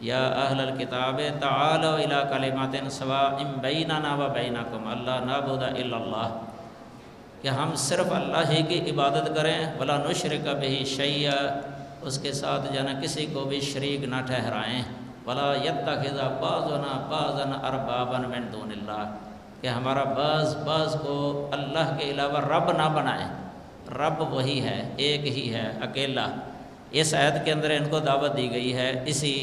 S2: یا اہل الکتاب تعالوا الی کلمات سواء بیننا و بینکم الا نعبد الا اللہ، کہ ہم صرف اللہ ہی کی عبادت کریں، ولا نشرک بہ شیئا، اس کے ساتھ جو ہے نا کسی کو بھی شریک نہ ٹھہرائیں، ولا یتخذ بعضنا بعضا اربابا من دون اللہ، کہ ہمارا بعض کو اللہ کے علاوہ رب نہ بنائیں، رب وہی ہے، ایک ہی ہے، اکیلا۔ اس آیت کے اندر ان کو دعوت دی گئی ہے اسی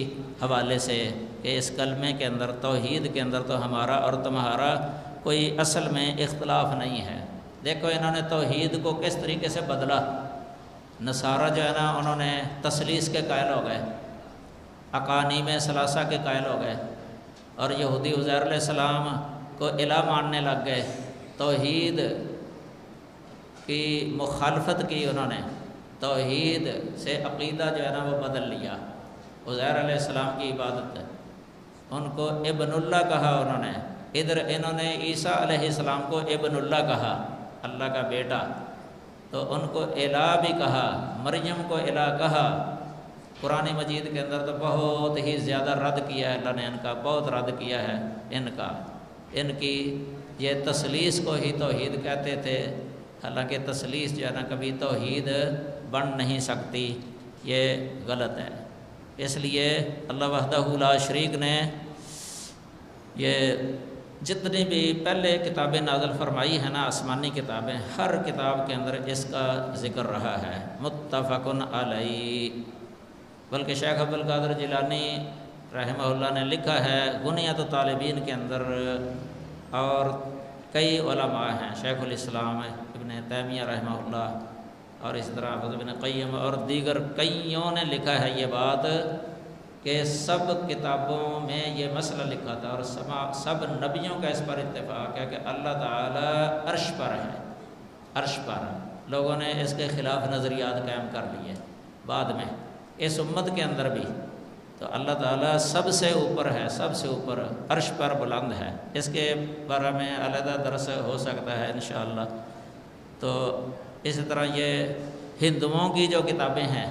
S2: حوالے سے کہ اس کلمے کے اندر، توحید کے اندر تو ہمارا اور تمہارا کوئی اصل میں اختلاف نہیں ہے۔ دیکھو انہوں نے توحید کو کس طریقے سے بدلا، نصارہ جو ہے نا انہوں نے تثلیث کے قائل ہو گئے، اقانیم ثلاثہ کے قائل ہو گئے، اور یہودی عزیر علیہ السلام کو الہ ماننے لگ گئے، توحید کی مخالفت کی انہوں نے، توحید سے عقیدہ جو ہے نا وہ بدل لیا، عزیر علیہ السلام کی عبادت، ان کو ابن اللہ کہا انہوں نے، ادھر انہوں نے عیسیٰ علیہ السلام کو ابن اللہ کہا، اللہ کا بیٹا، تو ان کو الہ بھی کہا، مریم کو الہ کہا۔ قرآن مجید کے اندر تو بہت ہی زیادہ رد کیا ہے اللہ نے ان کا، بہت رد کیا ہے ان کا، ان کی یہ تثلیث کو ہی توحید کہتے تھے، حالانکہ تثلیث جو ہے نا کبھی توحید بن نہیں سکتی، یہ غلط ہے۔ اس لیے اللہ وحدہ لا شریک نے یہ جتنی بھی پہلے کتابیں نازل فرمائی ہیں نا آسمانی کتابیں، ہر کتاب کے اندر اس کا ذکر رہا ہے، متفق علیہ۔ بلکہ شیخ عبد القادر جیلانی رحمہ اللہ نے لکھا ہے غنیۃ طالبین کے اندر، اور کئی علماء ہیں، شیخ الاسلام ابن تیمیہ رحمہ اللہ، اور اس طرح ابن قیم اور دیگر کئیوں نے لکھا ہے یہ بات کہ سب کتابوں میں یہ مسئلہ لکھا تھا اور سب نبیوں کا اس پر اتفاق ہے کہ اللہ تعالیٰ عرش پر ہے، عرش پر۔ لوگوں نے اس کے خلاف نظریات قائم کر لیے بعد میں، اس امت کے اندر بھی۔ تو اللہ تعالیٰ سب سے اوپر ہے، سب سے اوپر عرش پر بلند ہے۔ اس کے بارے میں علیحدہ درس ہو سکتا ہے انشاءاللہ۔ تو اسی طرح یہ ہندوؤں کی جو کتابیں ہیں،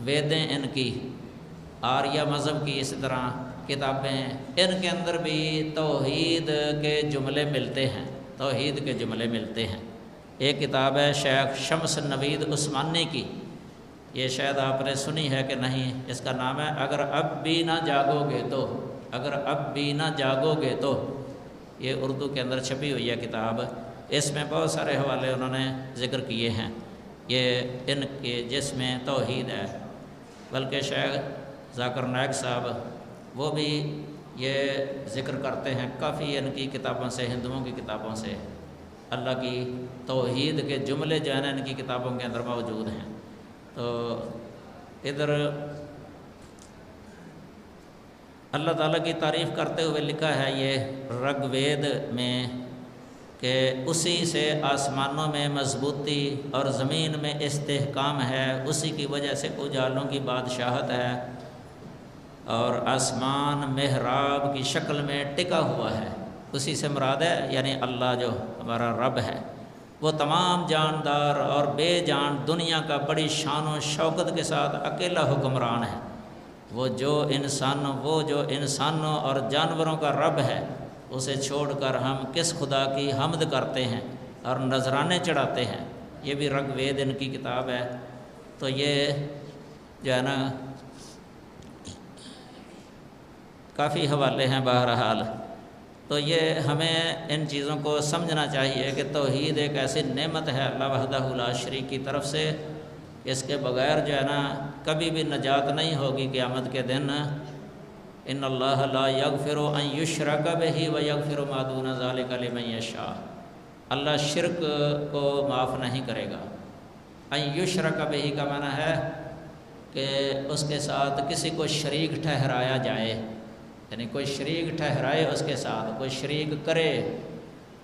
S2: ویدیں ان کی، آریہ مذہب کی اسی طرح کتابیں، ان کے اندر بھی توحید کے جملے ملتے ہیں، توحید کے جملے ملتے ہیں۔ ایک کتاب ہے شیخ شمس نوید عثمانی کی، یہ شاید آپ نے سنی ہے کہ نہیں، اس کا نام ہے اگر اب بھی نہ جاگو گے تو، اگر اب بھی نہ جاگو گے تو۔ یہ اردو کے اندر چھپی ہوئی ہے کتاب، اس میں بہت سارے حوالے انہوں نے ذکر کیے ہیں، یہ ان کے جس میں توحید ہے۔ بلکہ شیخ ذاکر نائک صاحب وہ بھی یہ ذکر کرتے ہیں کافی ان کی کتابوں سے، ہندوؤں کی کتابوں سے، اللہ کی توحید کے جملے جو ہیں ان کی کتابوں کے اندر موجود ہیں۔ تو ادھر اللہ تعالیٰ کی تعریف کرتے ہوئے لکھا ہے یہ رگ وید میں کہ اسی سے آسمانوں میں مضبوطی اور زمین میں استحکام ہے، اسی کی وجہ سے اجالوں کی بادشاہت ہے، اور آسمان محراب کی شکل میں ٹکا ہوا ہے۔ اسی سے مراد ہے یعنی اللہ جو ہمارا رب ہے، وہ تمام جاندار اور بے جان دنیا کا بڑی شان و شوکت کے ساتھ اکیلا حکمران ہے۔ وہ جو انسانوں اور جانوروں کا رب ہے، اسے چھوڑ کر ہم کس خدا کی حمد کرتے ہیں اور نذرانے چڑھاتے ہیں۔ یہ بھی رگ وید ان کی کتاب ہے۔ تو یہ جو ہے نا کافی حوالے ہیں بہرحال۔ تو یہ ہمیں ان چیزوں کو سمجھنا چاہیے کہ توحید ایک ایسی نعمت ہے اللہ وحدہ لا شریک کی طرف سے، اس کے بغیر جو ہے نا کبھی بھی نجات نہیں ہوگی قیامت کے دن۔ ان اللہ لا یغفر ان یشرک بہ ویغفر ما دون ذلک لمن یشاء۔ اللہ شرک کو معاف نہیں کرے گا۔ ان یشرک بہ کا معنی ہے کہ اس کے ساتھ کسی کو شریک ٹھہرایا جائے، یعنی کوئی شریک ٹھہرائے اس کے ساتھ، کوئی شریک کرے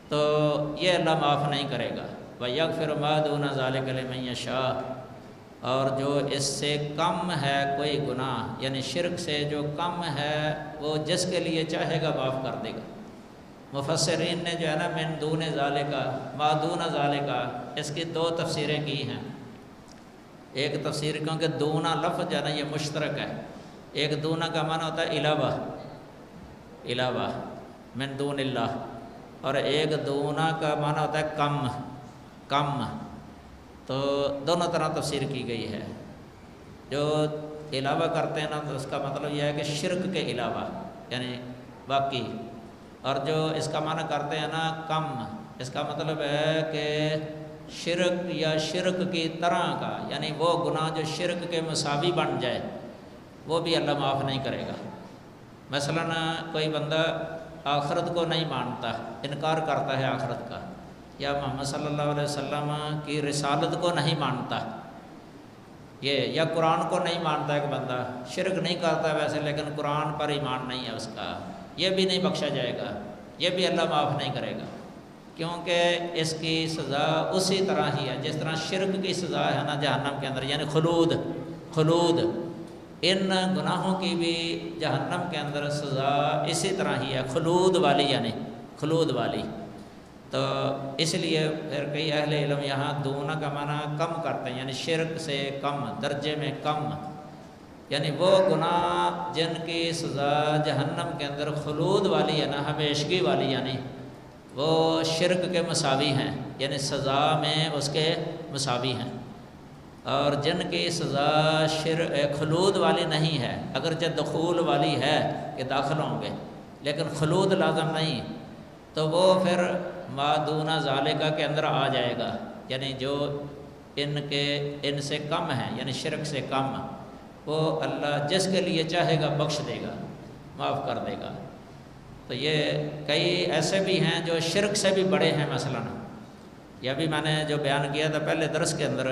S2: تو یہ اللہ معاف نہیں کرے گا۔ وَيَغْفِرُ مَا دُونَ ذَلِكَ لِمَن يَشَاءُ۔ اور جو اس سے کم ہے کوئی گناہ، یعنی شرک سے جو کم ہے، وہ جس کے لیے چاہے گا معاف کر دے گا۔ مفسرین نے جو ہے نا من دون ذالک، ما دون ذالک، اس کی دو تفسیریں کی ہیں۔ ایک تفسیر کیونکہ دونا لفظ جو ہے نا یہ مشترک ہے، ایک دونا کا معنی ہوتا ہے علاوہ، علاوہ من دون اللہ، اور ایک دونا کا معنی ہوتا ہے کم، کم۔ تو دونوں طرح تفسیر کی گئی ہے۔ جو علاوہ کرتے ہیں نا تو اس کا مطلب یہ ہے کہ شرک کے علاوہ، یعنی باقی، اور جو اس کا معنی کرتے ہیں نا کم، اس کا مطلب ہے کہ شرک یا شرک کی طرح کا، یعنی وہ گناہ جو شرک کے مساوی بن جائے وہ بھی اللہ معاف نہیں کرے گا۔ مثلا کوئی بندہ آخرت کو نہیں مانتا، انکار کرتا ہے آخرت کا، یا محمد صلی اللہ علیہ وسلم کی رسالت کو نہیں مانتا، یہ یا قرآن کو نہیں مانتا، ایک بندہ شرک نہیں کرتا ویسے لیکن قرآن پر ایمان نہیں ہے اس کا، یہ بھی نہیں بخشا جائے گا، یہ بھی اللہ معاف نہیں کرے گا، کیونکہ اس کی سزا اسی طرح ہی ہے جس طرح شرک کی سزا ہے نا جہنم کے اندر، یعنی خلود، خلود، ان گناہوں کی بھی جہنم کے اندر سزا اسی طرح ہی ہے، خلود والی، یعنی خلود والی۔ تو اس لیے پھر کئی اہل علم یہاں دونا کا معنی کم کرتے ہیں، یعنی شرک سے کم، درجے میں کم، یعنی وہ گناہ جن کی سزا جہنم کے اندر خلود والی ہے نا، ہمیشگی والی، یعنی وہ شرک کے مساوی ہیں، یعنی سزا میں اس کے مساوی ہیں، اور جن کی سزا خلود والی نہیں ہے، اگرچہ دخول والی ہے کہ داخل ہوں گے لیکن خلود لازم نہیں، تو وہ پھر ما دون ذالک کے اندر آ جائے گا، یعنی جو ان سے کم ہیں، یعنی شرک سے کم، وہ اللہ جس کے لیے چاہے گا بخش دے گا، معاف کر دے گا۔ تو یہ کئی ایسے بھی ہیں جو شرک سے بھی بڑے ہیں، مثلا یہ بھی میں نے جو بیان کیا تھا پہلے درس کے اندر،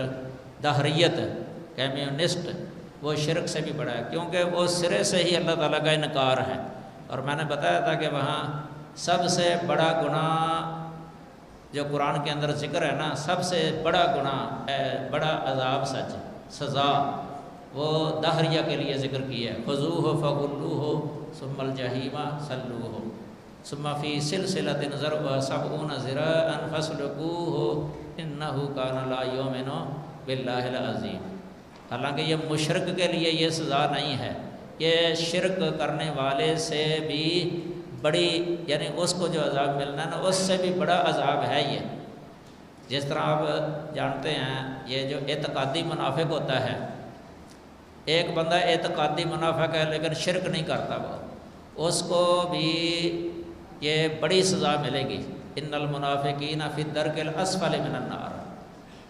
S2: دہریت، کمیونسٹ، وہ شرک سے بھی بڑا ہے، کیونکہ وہ سرے سے ہی اللہ تعالیٰ کا انکار ہے۔ اور میں نے بتایا تھا کہ وہاں سب سے بڑا گناہ جو قرآن کے اندر ذکر ہے نا، سب سے بڑا گناہ بڑا عذاب سزا وہ دہریہ کے لیے ذکر کی ہے، خذوہ فغلوہ ثم الجحیم صلوہ ثم فی سلسلۃ ذرعها 70 ذراعا فاسلکوہ انہ کان لا یؤمن باللہ العظیم۔ حالانکہ یہ مشرک کے لیے یہ سزا نہیں ہے، یہ شرک کرنے والے سے بھی بڑی، یعنی اس کو جو عذاب ملنا ہے نا اس سے بھی بڑا عذاب ہے یہ۔ جس طرح آپ جانتے ہیں یہ جو اعتقادی منافق ہوتا ہے، ایک بندہ اعتقادی منافق ہے لیکن شرک نہیں کرتا، وہ اس کو بھی یہ بڑی سزا ملے گی، ان المنافقین فی الدرک الاسفل من النار۔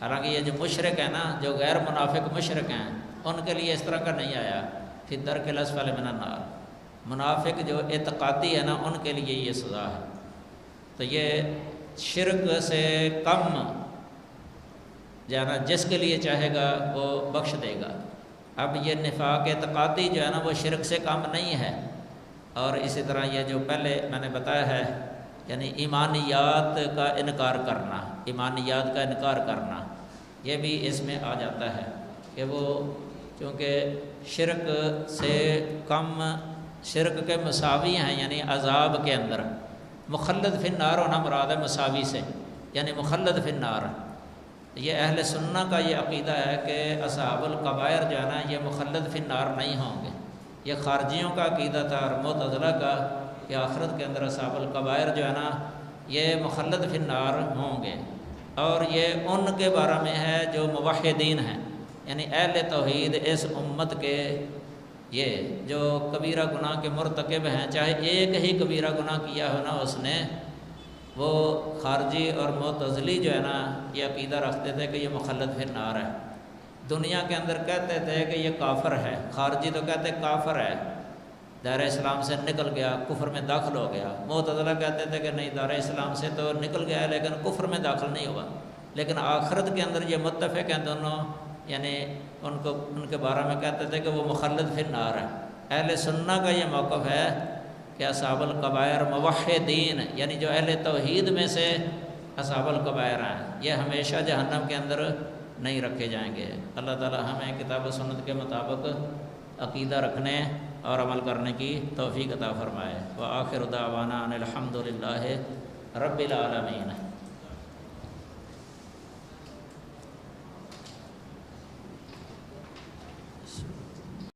S2: حالانکہ یہ جو مشرک ہیں نا، جو غیر منافق مشرک ہیں، ان کے لیے اس طرح کا نہیں آیا فی الدرک الاسفل من النار۔ منافق جو اعتقادی ہے نا ان کے لیے یہ سزا ہے۔ تو یہ شرک سے کم جانا جس کے لیے چاہے گا وہ بخش دے گا۔ اب یہ نفاق اعتقادی جو ہے نا وہ شرک سے کم نہیں ہے۔ اور اسی طرح یہ جو پہلے میں نے بتایا ہے، یعنی ایمانیات کا انکار کرنا، ایمانیات کا انکار کرنا، یہ بھی اس میں آ جاتا ہے کہ وہ چونکہ شرک سے کم، شرک کے مساوی ہیں، یعنی عذاب کے اندر مخلد فی النار ہونا مراد ہے مساوی سے، یعنی مخلد فی النار۔ یہ اہل سنہ کا یہ عقیدہ ہے کہ اصحاب الکبائر جو ہے نا یہ مخلد فی النار نہیں ہوں گے۔ یہ خارجیوں کا عقیدہ تھا اور معتزلہ کا کہ آخرت کے اندر اصحاب الکبائر جو ہے نا یہ مخلد فی النار ہوں گے۔ اور یہ ان کے بارے میں ہے جو موحدین ہیں، یعنی اہل توحید اس امت کے، یہ جو کبیرہ گناہ کے مرتکب ہیں، چاہے ایک ہی کبیرہ گناہ کیا ہو نا اس نے، وہ خارجی اور معتزلی جو ہے نا یہ عقیدہ رکھتے تھے کہ یہ مخلد فی النار ہے۔ دنیا کے اندر کہتے تھے کہ یہ کافر ہے، خارجی تو کہتے کافر ہے، دائرہ اسلام سے نکل گیا، کفر میں داخل ہو گیا۔ معتزلہ کہتے تھے کہ نہیں، دائرہ اسلام سے تو نکل گیا ہے لیکن کفر میں داخل نہیں ہوا۔ لیکن آخرت کے اندر یہ متفق ہیں دونوں، یعنی ان کے بارے میں کہتے تھے کہ وہ مخلد فی النار ہے۔ اہل سنہ کا یہ موقف ہے کہ اصحاب الکبائر موحدین، یعنی جو اہل توحید میں سے اصحاب الکبائر ہیں، یہ ہمیشہ جہنم کے اندر نہیں رکھے جائیں گے۔ اللہ تعالی ہمیں کتاب و سنت کے مطابق عقیدہ رکھنے اور عمل کرنے کی توفیق عطا فرمائے۔ وآخر دعوانا ان الحمد للہ رب العالمین۔